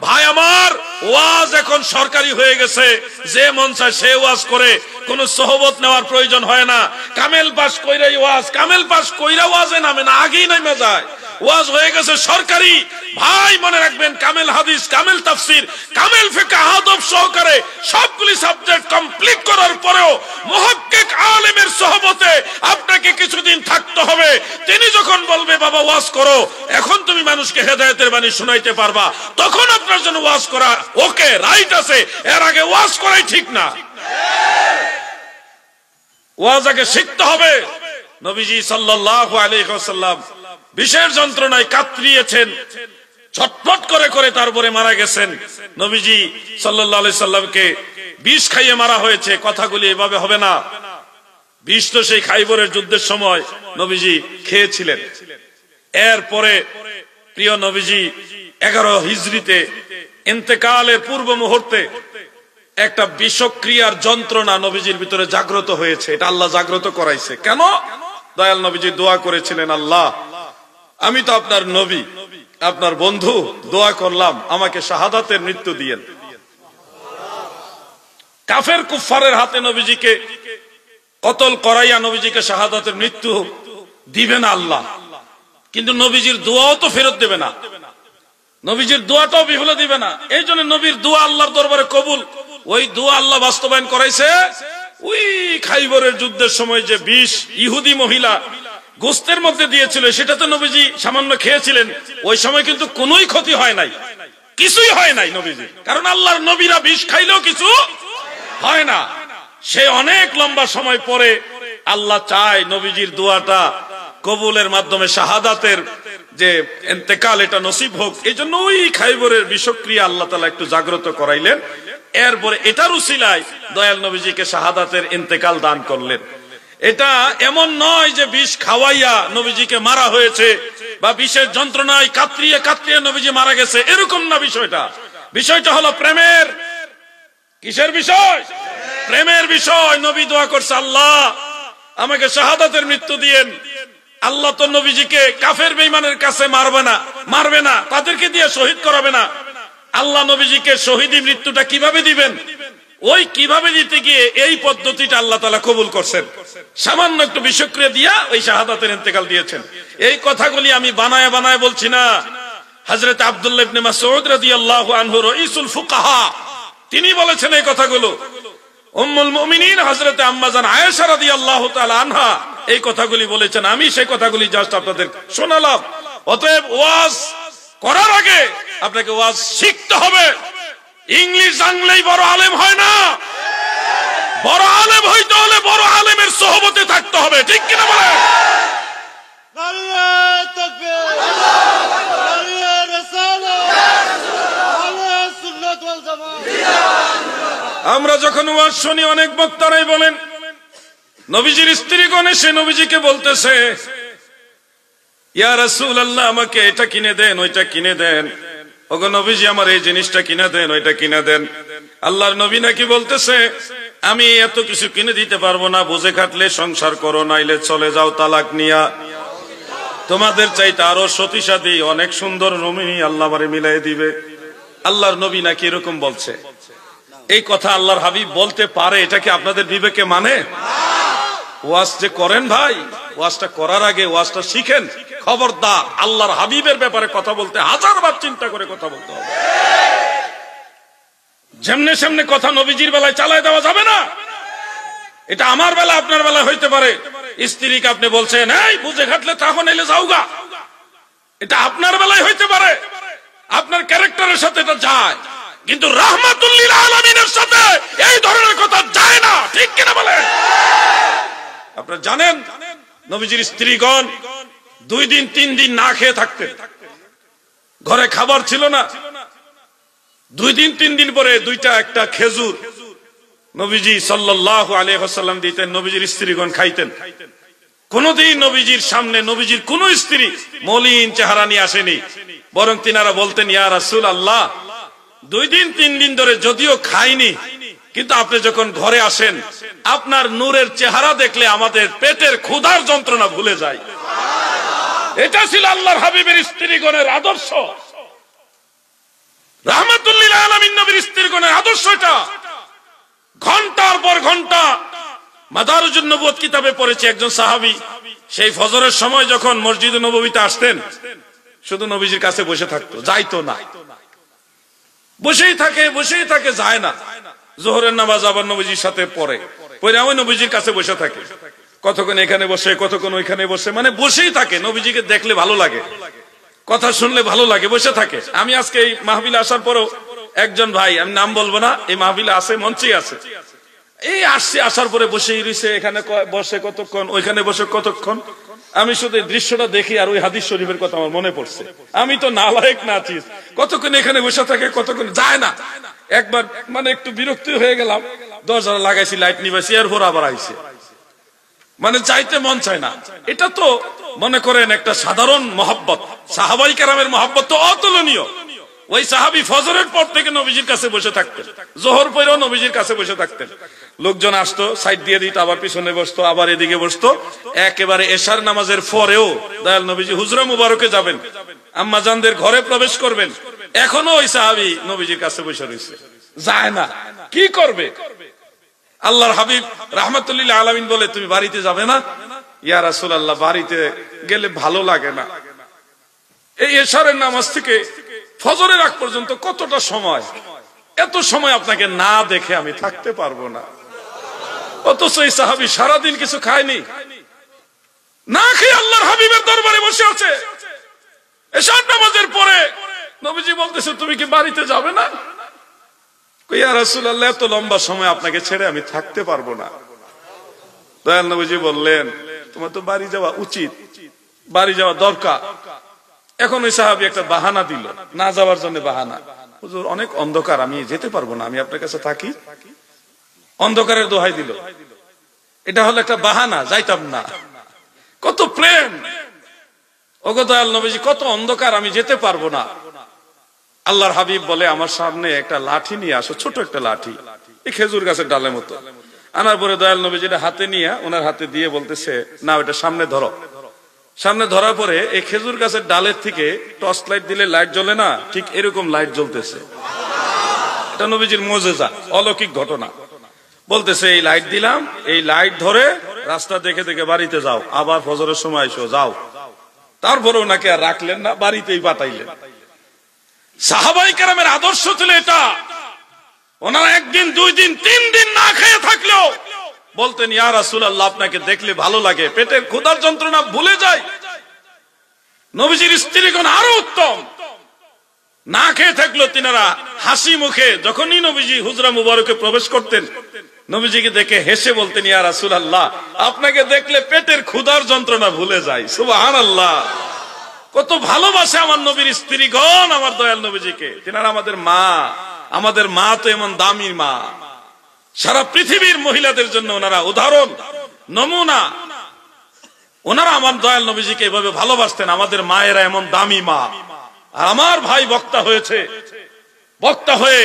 ভাই আমার, ওয়াজ এখন সরকারি হয়ে গেছে, যে মন চায় সে ওয়াজ করে, কোন সোহবত নেওয়ার প্রয়োজন হয় না। কামেল পাস কইরাই ওয়াজ, কামেল পাস কইরা ওয়াজে নামে না, আগেই নামে যায়। ওয়াজ হয়ে গেছে সরকারি। ভাই মনে রাখবেন, কামেল হাদিস, কামেল তাফসির, কামেল ফিকহ আদব সহকারে সবগুলি সাবজেক্ট কমপ্লিট করার পরেও মুহাক্কিক আলেমের সোহবতে আপনাকে কিছুদিন থাকতে হবে। তিনি যখন বলবে বাবা ওয়াজ করো, এখন তুমি মানুষকে হেদায়েতের বাণী শোনাইতে পারবা, তখন আপনার জন্য ওয়াজ করা ওকে, রাইট আছে। এর আগে ওয়াজ করাই ঠিক না। ওয়াজ আগে শিখতে হবে। নবীজি সাল্লাল্লাহু আলাইহি ওয়াসাল্লাম বিষের যন্ত্রণায় কাতরিয়েছেন, ছটফট করে করে তারপরে মারা গেছেন। নবীজি সাল্লাল্লাহু আলাইহি সাল্লামকে বিষ খাইয়ে মারা হয়েছে। কথাগুলি এভাবে হবে না। বিষ তো সেই খাইবরের যুদ্ধের সময় নবীজি খেয়েছিলেন। এরপরে প্রিয় নবীজি 11 হিজরিতে ইন্তেকালের পূর্ব মুহূর্তে একটা বিষক্রিয়ার যন্ত্রণা নবীজির ভিতরে জাগ্রত হয়েছে। এটা আল্লাহ জাগ্রত করাইছে। কেন? দয়াল নবীজি দোয়া করেছিলেন, আল্লাহ আমি তো আপনার নবী, আপনার বন্ধু, দোয়া করলাম আমাকে শাহাদাতের মৃত্যু দিয়েন। কাফের কুফারের হাতে নবীজিকে কতল করাইয়া নবীজিকে শাহাদাতের মৃত্যু দিবে না আল্লাহ, কিন্তু নবীজির দোয়াও তো ফেরত দেবে না, নবীজির দোয়াটাও বিফলে দিবে না। এই জন্য নবীর দোয়া আল্লাহর দরবারে কবুল। ওই দোয়া আল্লাহ বাস্তবায়ন করাইছে। ওই খাইবরের যুদ্ধের সময় যে বিষ ইহুদি মহিলা গোস্তের মধ্যে দিয়েছিল, সেটা তো নবীজি সামান্য খেয়েছিলেন। ওই সময় কিন্তু কোনোই ক্ষতি হয় নাই, কিছুই হয় নাই নবীজি, কারণ আল্লাহর নবীরা বিষ খাইলেও কিছু হয় না। সে অনেক লম্বা সময় পরে আল্লাহ চায় নবীজির দোয়াটা কবুলের মাধ্যমে শাহাদাতের যে ইন্তেকাল এটা নসিব হোক। এই জন্য ওই খাইবরের বিষক্রিয়া আল্লাহ তাআলা একটু জাগ্রত করাইলেন। এরপরে এটার উসিলায় দয়াল নবীজিকে শাহাদাতের ইন্তেকাল দান করলেন। এটা এমন নয় যে বিষ খাওয়াইয়া নবীজিকে মারা হয়েছে বা বিষের যন্ত্রণায় কাতরিয়ে কাতরিয়ে নবীজি মারা গেছে, এরকম না বিষয়টা। বিষয়টা হলো প্রেমের। কিসের বিষয়? প্রেমের বিষয়। নবী দোয়া করছে, আল্লাহ আমাকে শাহাদাতের মৃত্যু দিয়েন। আল্লাহ তো নবীজিকে কাফের বেঈমানের কাছে মারবে না, তাদেরকে দিয়ে শহীদ করাবে না। আল্লাহ নবীজিকে শহীদি মৃত্যুটা কিভাবে দিবেন? ওই কিভাবে দিতে গিয়ে এই পদ্ধতিটা আল্লাহ তাআলা কবুল করছেন। সামান্য একটু বিষক্রিয়া দিয়া ওই শাহাদাতের ইন্তেকাল দিয়েছেন। এই কথাগুলি আমি বানায় বানায় বলছি না। হযরত আব্দুল্লাহ ইবনে মাসউদ রাদিয়াল্লাহু আনহু রাইসুল ফুকাহা, তিনি বলেছেন এই কথাগুলো। উম্মুল মুমিনিন হযরত আম্মা জান আয়েশা রাদিয়াল্লাহু তাআলা আনহা এই কথাগুলি বলেছেন। আমি সেই কথাগুলি জাস্ট আপনাদের শোনালাম। অতএব ওয়াজ করার আগে আপনাকে ওয়াজ শিখতে হবে। ইংলিশ জানলেই বড় আলেম হয় না। বড় আলেম হইতে হলে বড় আলেমের সোহবতে থাকতে হবে। ঠিক কিনা বলেন? নারে তাকবীর, নারে রিসালাত, নারে সুন্নাত ওয়াল জামাত। আমরা যখন ওয়াজ শুনি অনেক বক্তারাই বলেন, নবীজির স্ত্রীগণ এসে নবীজিকে বলতেছে, ইয়া রাসূলুল্লাহ আমাকে এটা কিনে দেন, ওইটা কিনে দেন। ওগো নবীজি আমার এই জিনিসটা কিনে দেন, ওইটা কিনে দেন। আল্লাহর নবী নাকি বলতেছে, আমি এত কিছু কিনে দিতে পারবো না, বুঝে খাটলে সংসার করো, নাইলে চলে যাও তালাক নিয়া। তোমাদের চাইতে আরো সতীসাদী অনেক সুন্দর রমণী আল্লাহ আমারে মিলাই দিবে। আল্লাহর নবী নাকি এরকম বলছে। এই কথা আল্লাহর হাবিব বলতে পারে, এটা কি আপনাদের বিবেকে মানে? ওয়াজ যে করেন ভাই, ওয়াজটা করার আগে ওয়াজটা শিখেন। খবরদার আল্লাহর হাবিবের ব্যাপারে কথা বলতে 1000 বার চিন্তা করে কথা বলতে হবে। যেমনে সেমনে কথা নবীজির বেলায় চালায় দেওয়া যাবে না। এটা আমার বেলা আপনার বেলা হইতে পারে। স্ত্রীকে আপনি বলছেন, এই বুঝে খাটলে তখন এলে যাওগা, এটা আপনার বেলায় হইতে পারে। আপনার ক্যারেক্টারের সাথে এটা যায়, কিন্তু রাহমাতুল লিল আলামিনের সাথে এই ধরনের কথা যায় না। ঠিক কিনা বলেন? আপনারা জানেন নবীজির স্ত্রীগণ 2 দিন 3 দিন না খেয়ে থাকতেন, ঘরে খাবার ছিল না। 2 দিন 3 দিন পরে 2টা একটা খেজুর নবীজি সাল্লাল্লাহু আলাইহি ওয়াসাল্লাম দিতেন, নবীজির স্ত্রীগণ খাইতেন। কোনদিন নবীজির সামনে নবীজির কোন স্ত্রী মলিন চেহারা নিয়ে আসেনি, বরং তিনারা বলতেন, ইয়া রাসূলুল্লাহ 2 দিন 3 দিন ধরে যদিও খাইনি, কিন্তু আপনি যখন ঘরে আসেন আপনার নূরের চেহারা দেখলে আমাদের পেটের ক্ষুধার যন্ত্রণা ভুলে যায়। এটা ছিল আল্লাহর হাবিবের স্ত্রীগণের আদর্শ। রাহমাতুল লিল আলামিন নবীর স্ত্রীগণের আদর্শ এটা। ঘন্টার পর ঘন্টা মাদারুজুন নবুওয়াত কিতাবে পড়েছে একজন সাহাবী, সেই ফজরের সময় যখন মসজিদে নববীতে আসতেন, শুধু নবীজির কাছে বসে থাকতো, যাইতো না, বসেই থাকে যায় না। জোহরের নামাজ আবার নবীজির সাথে পড়ে ওই নবীজির কাছে বসে থাকে, কতক্ষণ এখানে বসে কতক্ষণ ওইখানে বসে, মানে বসেই থাকে। নবীজিকে দেখলে ভালো লাগে, কথা শুনলে ভালো লাগে, বসে থাকে। আমি আজকে এই মাহফিলে আসার পরও একজন ভাই, আমি নাম বলবো না, এই মাহফিলে আছে, মঞ্চে আছে, এই আসছে, আসার পরে বসেই রয়েছে, এখানে বসে কতক্ষণ, ওইখানে বসে কতক্ষণ। আমি শুধু এই দৃশ্যটা দেখি আর ওই হাদিস শরীফের কথা আমার মনে পড়ছে। আমি তো নালায়েক না চিজ, কতক্ষণ এখানে বসে থাকে, কতক্ষণ যায় না। একবার মানে একটু বিরক্তি হয়ে গেলাম, দরজা লাগাইছি, লাইট নিবাইছি, এরপর আবার আইছে, মানে যাইতে মন চায় না। এটা তো মনে করেন একটা সাধারণ মহব্বত, সাহাবাই কেরামের মহব্বত তো অতুলনীয়। ওই সাহাবী ফজরের পর থেকে নবীজির কাছে বসে থাকতেন, জোহর পরেও নবীজির কাছে বসে থাকতেন। লোকজন আসতো, সাইড দিয়ে দিত, আবার পিছনে বসতো, আবার এদিকে বসতো। একেবারে এশার নামাজের পরেও দয়াল নবীজি হুজরা মুবারকে যাবেন, আম্মাজানদের ঘরে প্রবেশ করবেন, এখনো ওই সাহাবী নবীজির কাছে বসে রয়েছে, যায় না। কি করবে? আল্লাহর হাবিব রাহমাতুল্লিল আলামিন বলে, তুমি বাড়িতে যাবে না? ইয়া রাসূলুল্লাহ, বাড়িতে গেলে ভালো লাগে না। এই এশারের নামাজ থেকে ফজরের আগ পর্যন্ত কতটা সময়, এত সময় আপনাকে না দেখে আমি থাকতে পারবো না। অথচ এই সাহাবী সারাদিন কিছু খায়নি, না খেয়ে আল্লাহর হাবিবের দরবারে বসে আছে। এশার নামাজের পরে নবীজি বলতেছে, তুমি কি বাড়িতে যাবে না? ইয়া রাসূলুল্লাহ, এত লম্বা সময় আপনাকে ছেড়ে আমি থাকতে পারবো না। দয়াল নবীজি বললেন, তোমার তো বাড়ি যাওয়া উচিত, বাড়ি যাওয়া দরকার। এখন ওই সাহাবী একটা বাহানা দিল, না যাওয়ার জন্য বাহানা, হুজুর অনেক অন্ধকার, আমি যেতে পারবো না, আমি আপনার কাছে থাকি। অন্ধকারের দোহাই দিল, এটা হলো একটা বাহানা, যাইতাম না। কত প্রেম! ওগো দয়াল নবীজি, কত অন্ধকার, আমি যেতে পারবো না। আল্লাহর হাবিব বলে, আমার সামনে একটা লাঠি নিয়ে আসো, ছোট একটা লাঠি, এই খেজুর গাছের ডালের মতো। আনার পরে দয়াল নবীজি এটা হাতে নিয়ে ওনার হাতে দিয়ে বলতেছে, না ওটা সামনে ধরো। সামনে ধরার পরে এই খেজুর গাছের ডালের থেকে টর্চ লাইট দিলে লাইট জ্বলে না, ঠিক এরকম লাইট জ্বলতেছে। এটা নবীজির মুজিজা, অলৌকিক ঘটনা। বলতেছে, এই লাইট দিলাম, এই লাইট ধরে রাস্তা দেখে দেখে বাড়িতে যাও, আবার ফজরের সময় এসো, যাও। তারপরে ওনাকে আর রাখলেন না, বাড়িতেই পাঠাইলেন। সাহাবায়ে কেরামের আদর্শ ছিল এটা। ওনারা একদিন, দুই দিন, 3 দিন না খেয়ে থাকলেও বলতেন, ইয়া রাসূলুল্লাহ, আপনাকে দেখলে ভালো লাগে, পেটের ক্ষুধার যন্ত্রণা ভুলে যায়। নবীজির স্ত্রীগণ আরো উত্তম, না খেয়ে থাকলো তিনারা হাসি মুখে যখনই নবীজি হুজরা মুবারকে প্রবেশ করতেন, নবীজিকে দেখে হেসে বলতেন, ইয়া রাসূলুল্লাহ, আপনাকে দেখলে পেটের ক্ষুধার যন্ত্রণা ভুলে যায়। সুবহানাল্লাহ, কত ভালোবাসে আমার নবীর স্ত্রীগণ আমার দয়াল নবীজিকে। তিনারা আমাদের মা, আমাদের মা তো এমন দামি মা, সারা পৃথিবীর মহিলাদের জন্য ওনারা উদাহরণ, নমুনা। ওনারা আমার দয়াল নবীজিকে এভাবে ভালোবাসতেন। আমাদের মায়েরা এমন দামি মা। আর আমার ভাই বক্তা হয়েছে, বক্তা হয়ে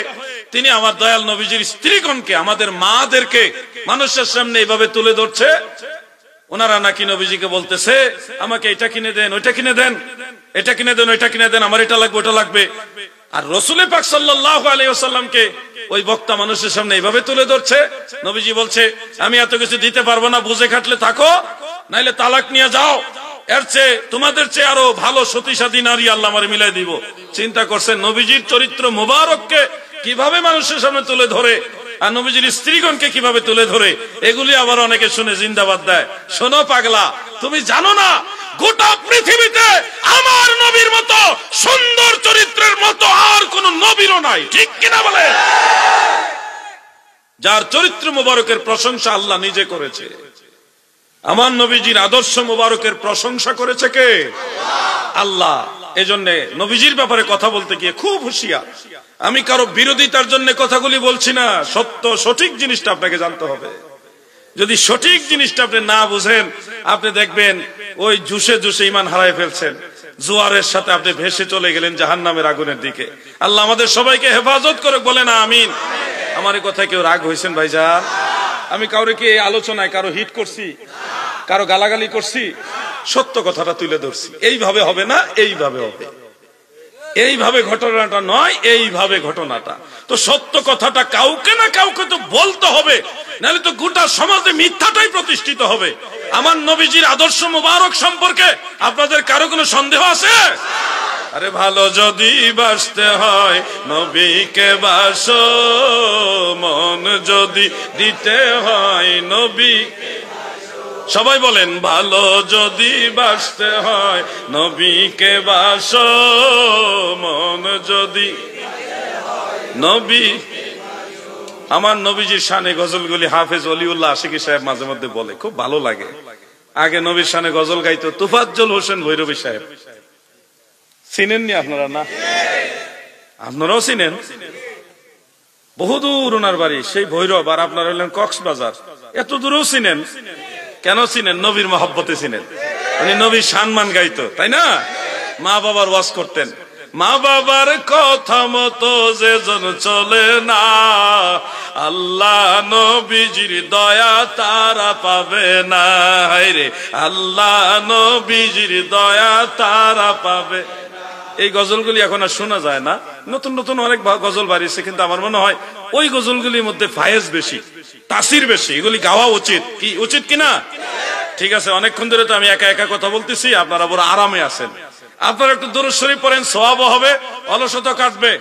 তিনি আমার দয়াল নবীজির স্ত্রীগণকে, আমাদের মাদেরকে মানুষের সামনে এইভাবে তুলে ধরছে। ওনারা নাকি নবীজিকে বলতেছে, আমাকে এটা কিনে দেন, ওইটা কিনে দেন, এটা কিনে দেন, ওইটা কিনে দেন, আমার এটা লাগবে, ওটা লাগবে। আর রাসূল পাক সাল্লাল্লাহু আলাইহি ওয়াসাল্লামকে ওই বক্তা মানুষের সামনে এইভাবে তুলে ধরছে। নবীজি বলছে, আমি এত কিছু দিতে পারবো না, বুঝে খাটলে থাকো, নাইলে তালাক নিয়ে যাও, এর চেয়ে তোমাদের চেয়ে আরো ভালো সতীসাধী নারী আল্লাহ আমারে মিলাই দিব। চিন্তা করছেন নবীজির চরিত্র মোবারককে কিভাবে মানুষের সামনে তুলে ধরে, আর নবীজির স্ত্রীগণকে কিভাবে তুলে ধরে। এগুলি আবার অনেকে শুনে জিন্দাবাদ দেয়। শোনো পাগলা, তুমি জানো না গোটা পৃথিবীতে আমার নবীর মতো সুন্দর চরিত্রের মতো আর কোন নবীরও নাই, ঠিক কিনা বলে? যার চরিত্র মোবারকের প্রশংসা আল্লাহ নিজে করেছে। আমার নবীজির আদর্শ মোবারকের প্রশংসা করেছে কে? আল্লাহ। এজন্য নবীজির ব্যাপারে কথা বলতে গিয়ে খুব হুঁশিয়ার। আমি কারো বিরোধিতার জন্য কথাগুলি বলছি না, সত্য সঠিক জিনিসটা আপনাকে জানতে হবে। যদি সঠিক জিনিসটা আপনি না বুঝেন, আপনি দেখবেন ওই জুসে জুসে ঈমান হারায় ফেলছেন, জোয়ারের সাথে আপনি ভেসে চলে গেলেন জাহান্নামের আগুনের দিকে। আল্লাহ আমাদের সবাইকে হেফাজত করে, বলে না আমিন। আমার এই কথায় কেউ রাগ হয়েছেন ভাইজান? আমি কারো কি এই আলোচনায় কারো হিট করছি, কারো গালাগালি করছি? সত্য কথাটা তুলে ধরছি। এইভাবে হবে না, এইভাবে হবে। এইভাবে ঘটনাটা নয়, এইভাবে ঘটনাটা। তো সত্য কথাটা কাউকে না কাউকে তো বলতে হবে, নাহলে তো গোটা সমাজে মিথ্যাটাই প্রতিষ্ঠিত হবে। আমার নবীজির আদর্শ মোবারক সম্পর্কে আপনাদের কারো কোনো সন্দেহ আছে? আরে ভালো যদি বাসতে হয় নবীকে বাসো, মন যদি দিতে হয় নবী। সবাই বলেন, ভালো যদি বাসতে হয় নবীকে বাসো, মন যদি নবী। আমার নবীজির শানে গজলগুলি হাফেজ অলিউল্লাহ আশিকি সাহেব মাঝে মধ্যে বলে, খুব ভালো লাগে। আগে নবীর শানে গজল গাইতো তুফাজ্জল হোসেন ভৈরবী সাহেব। চিনেননি আপনারা? না, আপনারাও চিনেন। বহুদূর ওনার বাড়ি, সেই ভৈরব, আর আপনারা হলেন কক্সবাজার। এত দূরেও চিনেন। কেন চিনেন? নবীর মহব্বতে চিনেন। উনি নবীর সম্মান গাইতো, তাই না? মা বাবার ওয়াজ করতেন। মা বাবার কথা মতো যে জন চলে না, আল্লাহ নবীজির দয়া তারা পাবে না। হায়রে আল্লাহ নবীজির দয়া তারা পাবে। এই গজলগুলি এখন আর শোনা যায় না। নতুন নতুন অনেক গজল বাড়িয়েছে, কিন্তু আমার মনে হয় ওই গজলগুলির মধ্যে ফায়েজ বেশি, তাসির বেশি। এগুলি গাওয়া উচিত, কি উচিত কিনা? ঠিক আছে, অনেকক্ষণ ধরে তো আমি একা একা কথা বলতেছি, আপনারা বড় আরামে আছেন। আপনারা একটু দুরূদ শরীফ পড়েন, সওয়াবও হবে, অলসতা কাটবে।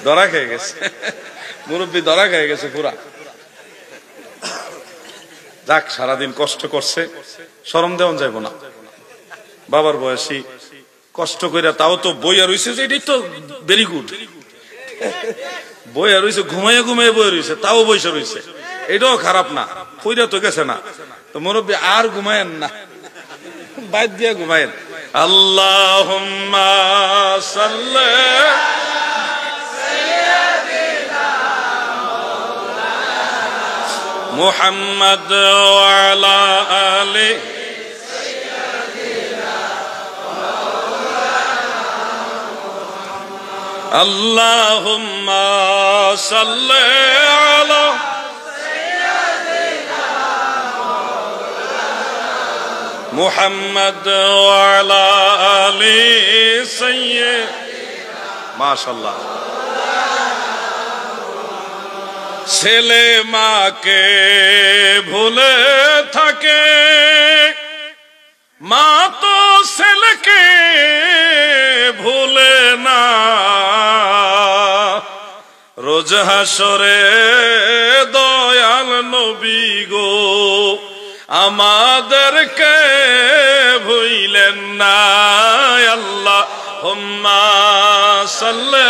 ধরা খেয়ে গেছে মুরব্বী, ধরা খেয়ে গেছে পুরা। যাক, সারাদিন কষ্ট করছে, শরম দেওয়া যাইব না। বাবার বয়সী কষ্ট কইরা তাও তো বইয়া রইছে, যে এটাই তো ভেরি গুড। বইয়া রইছে, ঘুমাইয়া ঘুমাইয়া বইয়া রইছে, তাও বইসা রইছে, এটাও খারাপ না। কইরা তো গেছে না, তো মুরব্বী আর ঘুমায়েন না, বাইর দিয়া ঘুমায়েন। আল্লাহুম্মা সাল্লি মুহাম্মদ ওয়া আলা আলি আল্লাহুম্মা সাল্লি আলা মুহাম্মদ ওয়া আলা আলি সাইয়্যিদিনা। মাশাআল্লাহ। ছেলে মাকে ভুলে থাকে, মা তো ছেলেকে ভুলে না। রোজ হাসরে দয়াল নবী গো আমাদেরকে ভুইলেন না। আল্লাহুম্মা সাল্লি।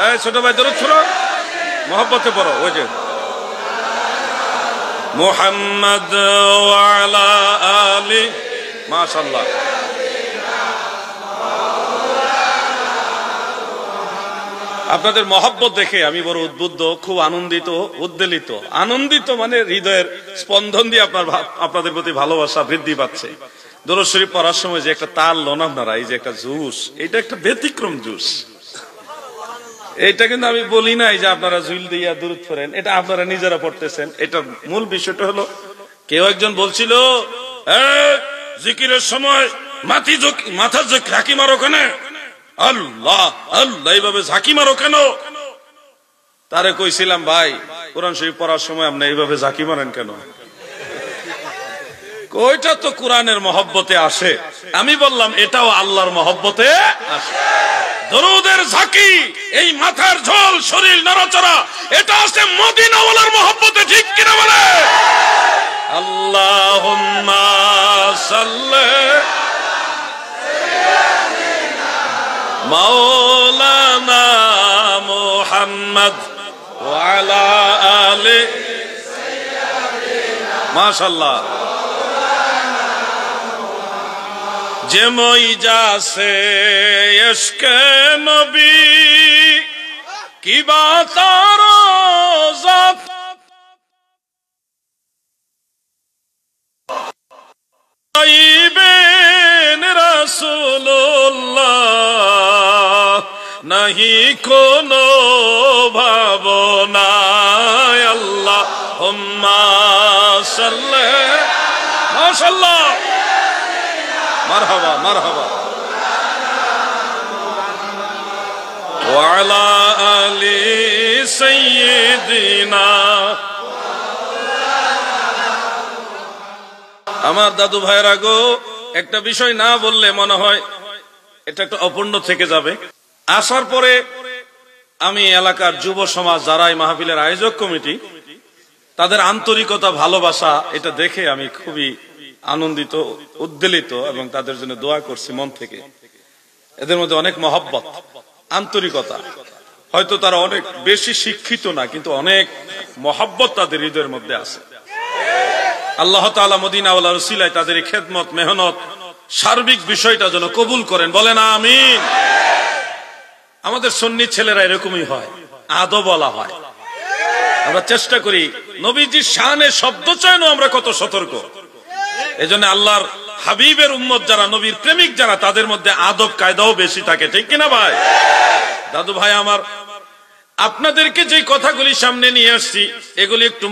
এই ছোট ভাই দরুদ পড়ো, মহব্বতে পড়ো। ওই যে মুহাম্মদ ওয়া আলা আলি। মাশাআল্লাহ। আপনাদের মহব্বত দেখে আমি বড় উদ্বুদ্ধ, খুব আনন্দিত, উদ্বেলিত। আনন্দিত মানে হৃদয়ের স্পন্দন দিয়ে আপনাদের প্রতি ভালোবাসা বৃদ্ধি পাচ্ছে। দরুদ শরীফ পড়ার সময় যে একটা তাল লন আপনারা, এই যে একটা জুস, এটা একটা ব্যতিক্রম জুস। এটা কিন্তু আমি বলি নাই যে আপনারা ঝুল দিয়া দরুদ পড়েন, এটা আপনারা নিজেরা পড়তেছেন। এটা মূল বিষয়টা হলো, কেউ একজন বলছিল জিকিরের সময় মাথা ঝাঁকি মারো কেন? আল্লাহ আল্লাহ এইভাবে ঝাঁকি মারো কেন? তারে কইছিলাম, ভাই কোরআন শরীফ পড়ার সময় আপনি এইভাবে ঝাঁকি মারেন কেন? ওইটা তো কোরআনের মহব্বতে আসে। আমি বললাম এটাও আল্লাহর মহব্বতে আসে। দরুদের ঝাঁকি, এই মাথার ঝোল, শরীর নড়াচড়া, এটা আসে মদিনাওয়ালার মহব্বতে। ঠিক কিনা বলে? আল্লাহুম্মা সাল্লি মাওলানা মুহাম্মদ ওয়া আলা আলি সাইয়্যিদিনা। মাশাআল্লাহ। যে মই যাসে ইশকে নবী কি বাতার জাত, আইবেন রাসূলুল্লাহ নাহি কোনো ভাবনা। আল্লাহুম্মা সাল্লি। মাশাআল্লাহ। মারহাবা মারহাবা। ওয়া আলা আলি সাইয়্যিদিনা আমার দাদু ভাইয়েরা গো, একটা বিষয় না বললে মনে হয় এটা একটা অপূর্ণ থেকে যাবে। আসার পরে আমি এলাকার যুব সমাজ যারা এই মাহফিলের আয়োজক কমিটি, তাদের আন্তরিকতা ভালোবাসা এটা দেখে আমি খুবই আনন্দিত, উদ্বেলিত এবং তাদের জন্য দোয়া করছি মন থেকে। এদের মধ্যে অনেক মহব্বত, আন্তরিকতা। হয়তো তারা অনেক বেশি শিক্ষিত না, কিন্তু অনেক মহব্বত তাদের হৃদয়ের মধ্যে আছে। আল্লাহ তাআলা মদিনা ওয়ালার উসিলায় তাদের এই খেদমত, মেহনত, সার্বিক বিষয়টা যেন কবুল করেন, বলেন আমিন। আমাদের সুন্নি ছেলেরা এরকমই হয়, আদব বলা হয়। আমরা চেষ্টা করি নবীজির শানে শব্দ চয়নও আমরা কত সতর্ক। এজন্য আল্লাহর হাবিবের উম্মত যারা, নবীর প্রেমিক যারা, তাদের মধ্যে আদব কায়দাও বেশি থাকে, ঠিক কিনা ভাই? দাদু ভাই আমার, আপনাদেরকে যে কথাগুলি সামনে নিয়ে আসছি এগুলি একটু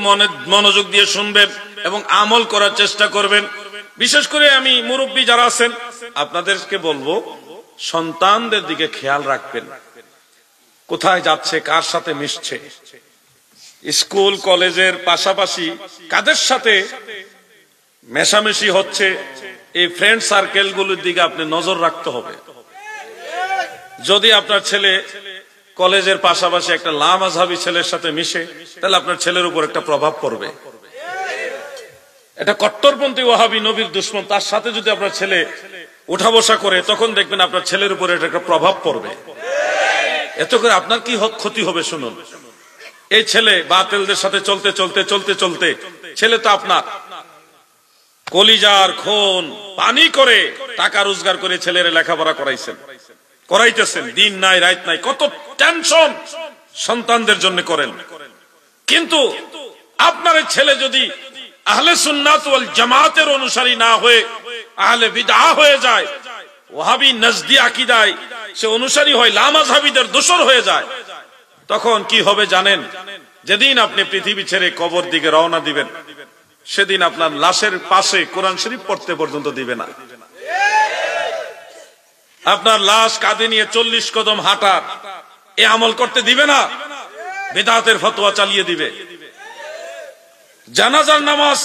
মনোযোগ দিয়ে শুনবেন এবং আমল করার চেষ্টা করবেন। বিশেষ করে আমি মুরব্বী যারা আছেন আপনাদেরকে বলবো, সন্তানদের দিকে খেয়াল রাখবেন। কোথায় যাচ্ছে, কার সাথে মিশছে, স্কুল কলেজের পাশাপাশি কাদের সাথে মেশামেশি হচ্ছে, এই ফ্রেন্ড সার্কেল গুলোর দিকে আপনি নজর রাখতে হবে। যদি আপনার ছেলে কলেজের পাশাপাশি একটা লামাযহাবী ছেলের সাথে মিশে, তাহলে আপনার ছেলের উপর একটা প্রভাব পড়বে। এটা কট্টরপন্থী ওয়াহাবী নবীর দুশমন, তার সাথে যদি আপনার ছেলে উঠা বসা করে, তখন দেখবেন আপনার ছেলের উপর এটা একটা প্রভাব পড়বে। এতে করে আপনার কি ক্ষতি হবে শুনুন। এই ছেলে বাতিলদের সাথে চলতে চলতে চলতে চলতে, ছেলে তো আপনার কলিজার খুন পানি করে টাকা রোজগার করে ছেলের লেখাপড়া করাইতেছেন, দিন নাই রাত নাই, কত টেনশন সন্তানদের জন্য করেন। কিন্তু আপনার ছেলে যদি আহলে সুন্নাত ওয়াল জামাতের অনুসারী না হয়ে আহলে বিদআহ হয়ে যায়, ওয়াহাবী নজদি আকীদায় সে অনুসারী হয়, লামাযহাবীদের দোসর হয়ে যায়, তখন কি হবে জানেন? যেদিন আপনি পৃথিবী ছেড়ে কবর দিকে রওনা দিবেন, সেদিন আপনার লাশের পাশে কোরআন শরীফ পড়তে পর্যন্ত দিবে না। আপনার লাশ কাঁধে নিয়ে 40 কদম হাঁটার এ আমল করতে দিবে না, বিদআতের ফতোয়া চালিয়ে দিবে। জানাজার নামাজ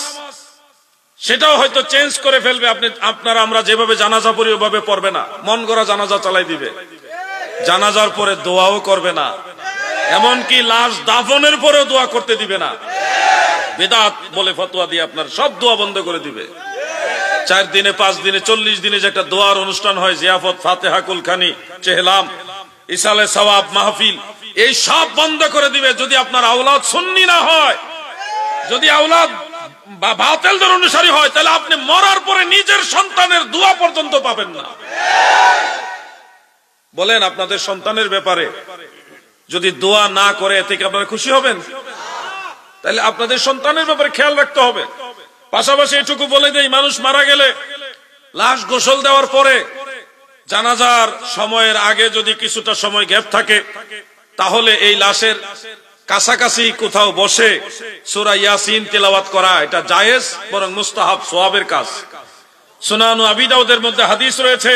সেটাও হয়তো চেঞ্জ করে ফেলবে। আপনারা আমরা যেভাবে জানাজা পড়ি ওভাবে পড়বে না, মন গড়া জানাজা চালাই দিবে। জানাজার পরে দোয়াও করবে না, এমনকি লাশ দাফনের পরেও দোয়া করতে দিবে না। বিদআত বলে ফতোয়া দিয়ে আপনার সব দোয়া বন্ধ করে দিবে। 4 দিনে 5 দিনে 40 দিনে যে একটা দোয়ার অনুষ্ঠান হয়, জিয়াফত, ফাতিহা, কুলখানি, চেহলাম, ইসালে সওয়াব, মাহফিল, এই সব বন্ধ করে দিবে। যদি আপনার আওলাদ সুন্নি না হয়, যদি আওলাদ বা বাতিলদের অনুসারী হয়, তাহলে আপনি মরার পরে নিজের সন্তানের দোয়া পর্যন্ত পাবেন না। বলেন, আপনাদের সন্তানের ব্যাপারে যদি দোয়া না করে এতে কি আপনারা খুশি হবেন? তাহলে আপনাদের সন্তানের ব্যাপারে খেয়াল রাখতে হবে। পাশাপাশি এটুকু বলে দেই, মানুষ মারা গেলে লাশ গোসল দেওয়ার পরে জানাজার সময়ের আগে যদি কিছুটা সময় গ্যাপ থাকে, তাহলে এই লাশের কাছাকাছি কোথাও বসে সূরা ইয়াসিন তেলাওয়াত করা এটা জায়েজ, বরং মুস্তাহাব, সওয়াবের কাজ। সুনান আবি দাউদের মধ্যে হাদিস রয়েছে,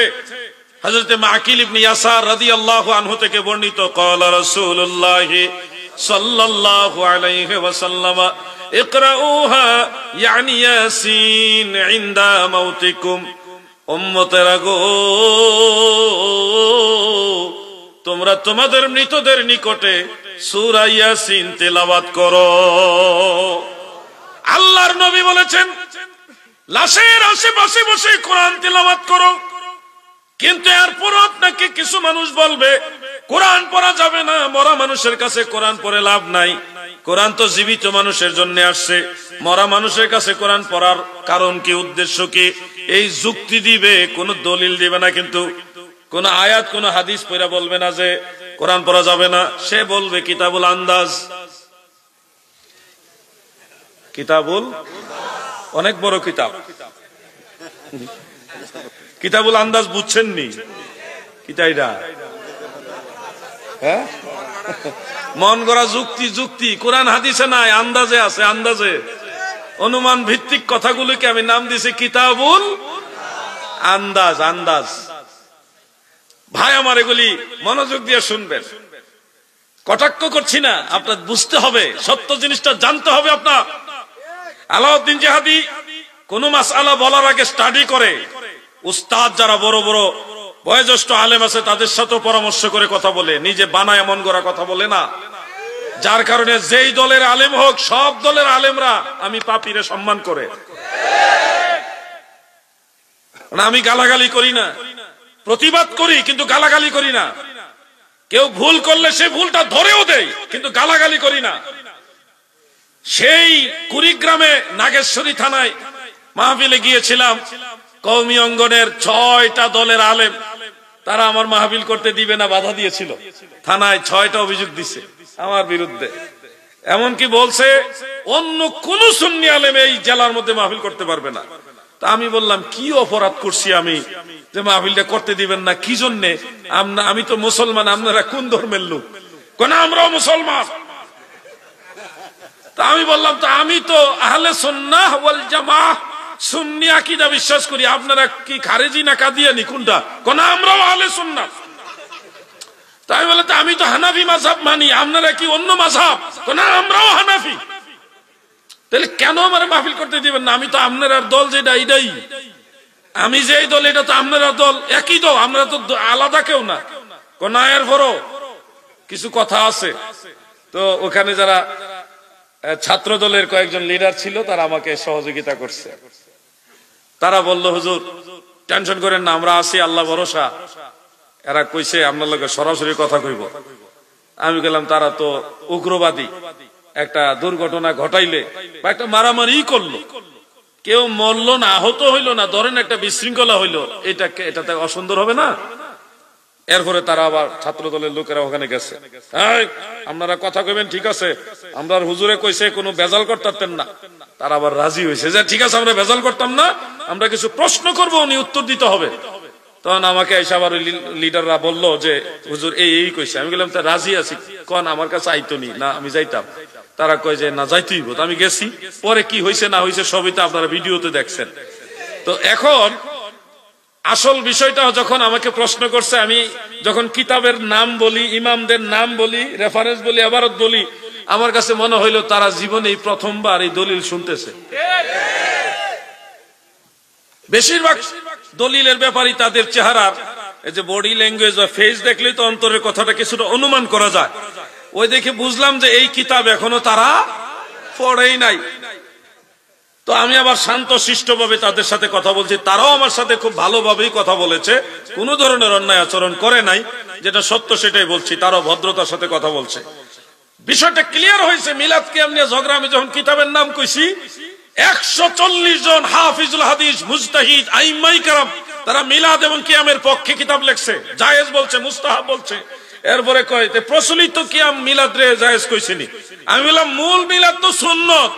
হযরত মাকিল ইবনে ইয়াসার রাদিয়াল্লাহু আনহু থেকে বর্ণিত, ক্বালা রাসূলুল্লাহ সাল্লাল্লাহু আলাইহি ওয়াসাল্লাম, ইকরাউহা ইয়ানি ইয়াসিন ইনদা মাউতিকুম। উম্মতেরা গো, তোমরা তোমাদের মৃতদের নিকটে সূরা ইয়াসিন তেলাওয়াত করো। আল্লাহর নবী বলেছেন, লাশের আশেপাশে বসে কোরআন তেলাওয়াত করো। কিন্তু এরপর আপনাকে কিছু মানুষ বলবে কোরআন পড়া যাবে না, মরা মানুষের কাছে কোরআন পড়ে লাভ নাই, কোরআন তো জীবিত মানুষের জন্য আসছে, মরা মানুষের কাছে কোরআন পড়ার কারণ কি, উদ্দেশ্য কি, এই যুক্তি দিবে, কোন দলিল দিবে না, কিন্তু কোন আয়াত কোন হাদিস পড়া বলবে না যে কোরআন পড়া যাবে না। সে বলবে কিতাবুল আন্দাজ, কিতাবুল, অনেক বড় কিতাব, কিতাবুল আন্দাজ বুঝছেননি? কিতাইরা হ্যাঁ, মন গড়া যুক্তি, যুক্তি কোরআন হাদিসে নাই, আন্দাজে আছে, আন্দাজে অনুমান ভিত্তিক কথাগুলোকে আমি নাম দিয়েছি কিতাবুল আন্দাজ। আন্দাজ ভাই আমার, এগুলি মনোযোগ দিয়ে শুনবেন, কটাক্ষ করছি না, আপনার বুঝতে হবে, সত্য জিনিসটা জানতে হবে আপনার। আলাউদ্দিন জিহাদি কোন মাসআলা বলার আগে স্টাডি করে, উস্তাদ যারা বড় বড় বয়োজ্যেষ্ঠ আলেম আছে তাদের সাথে পরামর্শ করে কথা বলে, নিজে বানায় এমন গড়া কথা বলে না। যার কারণে যেই দলের আলেম হোক, সব দলের আলেমরা আমি পাপীরে সম্মান করে। আমি গালাগালি করি না, প্রতিবাদ করি কিন্তু গালাগালি করি না। কেউ ভুল করলে সে ভুলটা ধরেও দেয়, কিন্তু গালাগালি করি না। সেই কুড়িগ্রামে নাগেশ্বরী থানায় মাহফিলে গিয়েছিলাম, কওমি অঙ্গনের 6টা দলের আলেম, তারা আমার মাহফিল করতে দিবে না, বাধা দিয়েছিল। থানায় 6টা অভিযোগ দিছে আমার বিরুদ্ধে। এমনকি বলছে অন্য কোন সুন্নি আলেম এই জেলার মধ্যে মাহফিল করতে পারবে না। তা আমি বললাম, কি অপরাধ করছি আমি যে মাহফিলটা করতে দিবেন না? কি জন্যে? আমি তো মুসলমান, আপনারা কোন ধর্মের লোক? কোন আমরাও মুসলমান। তা আমি বললাম, তো আমি তো আহলে সুন্নাহ ওয়াল জামাআহ সুন্নি আকীদা বিশ্বাস করি, আপনারা কি খারেজি না কাদিয়ানি কোনটা? কোন আমরাও আহলে সুন্নাহ। তাই আমি বললাম, আমি তো হানাফি মাযহাব মানি, আপনারা কি অন্য মাযহাব? কোন আমরাও হানাফি। তাহলে কেন আমার মাহফিল করতে দিবেন না? আমি তো আপনারা দল যেটা এটাই, আমি যে দল এটা তো আপনারা দল একই দল, আমরা তো আলাদা কেউ না। কোন এর পরও কিছু কথা আছে। তো ওখানে যারা ছাত্র দলের কয়েকজন লিডার ছিল তারা আমাকে সহযোগিতা করছে। তারা বলল, হুজুর টেনশন করেন না, আমরা আছি, আল্লাহ ভরসা। এরা কইছে আপনার লোকের সরাসরি কথা কইব। আমি গেলাম, তারা তো উগ্রবাদী, একটা দুর্ঘটনা ঘটাইলে বা একটা মারামারি করলো, কেউ মরল না, আহত হইল না, ধরেন একটা বিশৃঙ্খলা হইলো, এটাতে অসুন্দর হবে না? এরপরে তারা আবার ছাত্র দলের লোকেরা ওখানে গেছে, আপনারা কথা কইবেন, ঠিক আছে, আমরা হুজুরে কইছে কোনো বেজাল করতেন না। তারা আবার রাজি হয়েছে যে ঠিক আছে, আমরা বেজাল করতাম না, আমরা কিছু প্রশ্ন করবো, উনি উত্তর দিতে হবে। তখন আমাকে এসে আবার লিডাররা বললো যে হুজুর এই কইছে। আমি বললাম, তা রাজি আছি, কোন আমার কাছে আইতো নি না, আমি যাইতাম। তারা কয় যে না, যাইতেই হইব। আমি গেছি, পরে কি হয়েছে না হয়েছে সবই তো আপনারা ভিডিওতে দেখছেন। তো এখন আসল বিষয়টা, যখন আমাকে প্রশ্ন করছে, আমি যখন কিতাবের নাম বলি, ইমামদের নাম বলি, রেফারেন্স বলি, আবারত বলি, আমার কাছে মনে হইলো তারা জীবনে এই প্রথমবার এই দলিল শুনতেছে। বেশিরভাগ দলিলের ব্যাপারই তাদের চেহারার এই যে বডি ল্যাঙ্গুয়েজ বা ফেস দেখলেই তো অন্তরের কথাটা কিছুটা অনুমান করা যায়। ওই দেখে বুঝলাম যে এই কিতাব এখনো তারা পড়েই নাই। তো আমি আবার শান্ত শিষ্টভাবে তাদের সাথে কথা বলছি, তারাও আমার সাথে খুব ভালোভাবেই কথা বলেছে, কোন ধরনের অন্যায় আচরণ করে নাই, যেটা সত্য সেটাই বলছি। তারাও ভদ্রতার সাথে কথা বলছে। বিষয়টা ক্লিয়ার হয়েছে। মিলাদ কিয়াম নিয়ে ঝগড়া, আমি যখন কিতাবের নাম কইছি, 140 জন হাফিজুল হাদিস মুজতাহিদ আইম্মাই কেরাম তারা মিলাদ এবং কিয়ামের পক্ষে কিতাব লিখছে, জায়েজ বলছে, মুস্তাহাব বলছে। এরপরে কয় প্রচলিত কিয়াম মিলাদ রে জায়েজ কইছেনি। আমি বললাম, মূল মিলাদ তো সুন্নাত,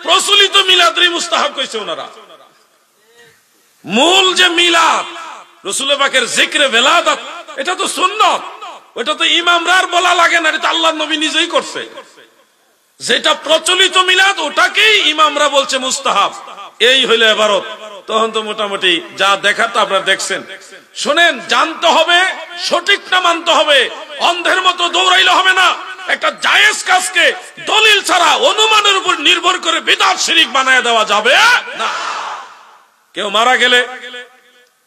প্রচলিত মিলাদ রে মুস্তাহাব কইছে ওনারা। মূল যে মিলাদ, রাসূল পাকের জিকরে ভেলাদাত, এটা তো সুন্নাত, ওটা তো ইমামরা আর বলা লাগে না, এটা আল্লাহর নবী নিজেই করছে। যেটা প্রচলিত মিলাদ, ওটাকেই ইমামরা বলছে মুস্তাহাব। এই হইলো ইবারত। তখন তো মোটামুটি যা দেখা তো আপনারা দেখছেন। শুনেন, জানতে হবে, সঠিকটা মানতে হবে, অন্ধের মতো দৌড়াইলে হবে না। একটা জায়েজ কাজকে দলিল ছাড়া অনুমানের উপর নির্ভর করে বিদআত শিরক বানায় দেওয়া যাবে না। কেউ মারা গেলে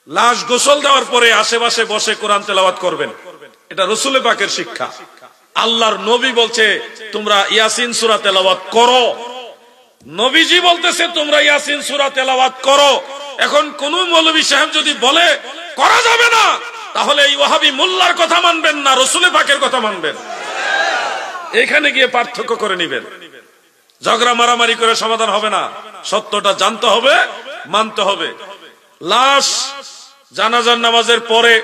লাশ গোসল দেওয়ার পরে আশেপাশে বসে কোরআন তেলাওয়াত করবেন, এটা রাসূল পাকের শিক্ষা। আল্লাহর নবী বলছে তোমরা ইয়াসিন সূরা তেলাওয়াত করো, নবীজি বলতেছে তোমরা ইয়াসিন সূরা তেলাওয়াত করো। এখন কোন মৌলভী সাহেব যদি বলে করা যাবে না, তাহলে এই ওয়াহাবি মোল্লার কথা মানবেন না, রাসূল পাকের কথা মানবেন। এখানে গিয়ে পার্থক্য করে নেবেন। ঝগড়া মারামারি করে সমাধান হবে না, সত্যটা জানতে হবে, মানতে হবে। লাশ জানাজার নামাজের পরে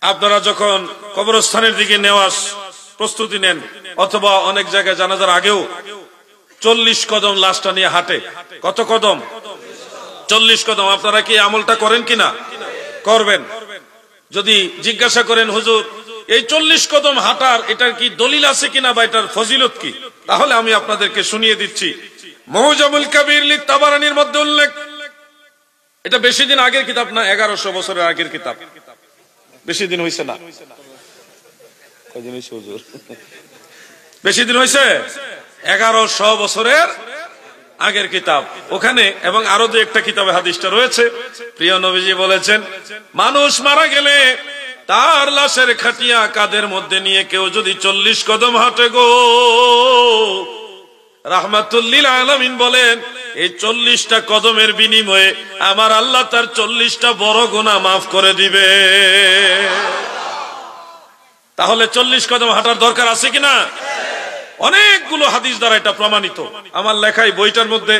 আপনারা যখন কবরস্থানের দিকে নেওয়ার প্রস্তুতি নেন, অথবা অনেক জায়গায় জানাজার আগেও 40 কদম লাশটা নিয়ে হাঁটে। কত কদম? 40 কদম। আপনারা কি আমলটা করেন কিনা? করবেন। যদি জিজ্ঞাসা করেন হুজুর এই 40 কদম হাঁটার এটার কি দলিল আছে কিনা বা এটার ফজিলত কি, তাহলে আমি আপনাদেরকে শুনিয়ে দিচ্ছি। মুজামুল কবির লি তাবারানির মধ্যে উল্লেখ, এটা বেশি দিন আগের কিতাব না, 1100 বছরের আগের কিতাব। বেশি দিন হইছে না, কয়দিন হইছে হুজুর? বেশি দিন হইছে, 1100 বছরের আগের কিতাব ওখানে, এবং আরো দু একটা কিতাবে হাদিসটা রয়েছে। প্রিয় নবীজি বলেছেন, মানুষ মারা গেলে তার লাশের খাটিয়া কাঁধের মধ্যে নিয়ে কেউ যদি 40 কদম হাঁটে গো, রাহমাতুল্লিল আলামিন বলেন এই 40টা কদমের বিনিময়ে আমার আল্লাহ তার 40টা বড় গুনাহ মাফ করে দিবে। তাহলে 40 কদম হাঁটার দরকার আছে কিনা? অনেকগুলো হাদিস দ্বারা এটা প্রমাণিত। আমার লেখায় বইটার মধ্যে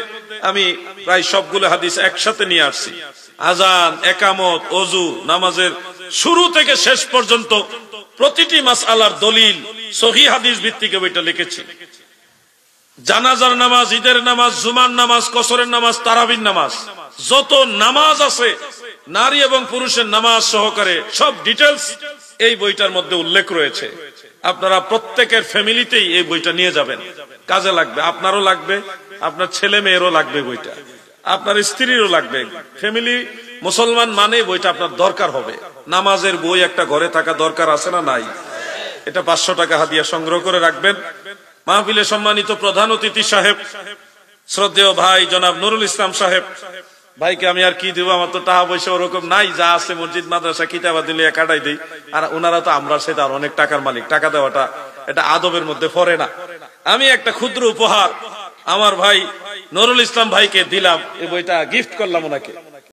আমি প্রায় সবগুলো হাদিস একসাথে নিয়ে আসছি। আজান, একামত, ওযু, নামাজের শুরু থেকে শেষ পর্যন্ত প্রতিটি মাসআলার দলিল সহিহ হাদিস ভিত্তিক বইটা লিখেছি। জানাজার নামাজ, ঈদের নামাজ, জুমার নামাজ, কসরের নামাজ, তারাবির নামাজ, যত নামাজ আছে নারী এবং পুরুষের নামাজ সহকারে সব ডিটেলস এই বইটার মধ্যে উল্লেখ রয়েছে। আপনারা প্রত্যেকের ফ্যামিলিতেই এই বইটা নিয়ে যাবেন, কাজে লাগবে। আপনারও লাগবে, আপনার ছেলে মেয়েরও লাগবে বইটা, আপনার স্ত্রীরও লাগবে। ফ্যামিলি মুসলমান মানে বইটা আপনার দরকার হবে। নামাজের বই একটা ঘরে থাকা দরকার আছে না নাই? এটা 500 টাকা হাদিয়া সংগ্রহ করে রাখবেন। মাহফিলে সম্মানিত প্রধান অতিথি সাহেব, শ্রদ্ধেয় ভাই জনাব নুরুল ইসলাম সাহেব, ভাইকে আমি আর কি দিব, আমার তো টাকা পয়সা ওরকম নাই, যা আছে মসজিদ মাদ্রাসা কিতাবা দিলে কাটাই দিই। আর ওনারা তো আমরা সেটা আর অনেক টাকার মালিক, টাকা দেওয়াটা এটা আদবের মধ্যে পড়ে না। আমি একটা ক্ষুদ্র উপহার আমার ভাই নুরুল ইসলাম ভাইকে দিলাম, এই বইটা গিফট করলাম ওনাকে।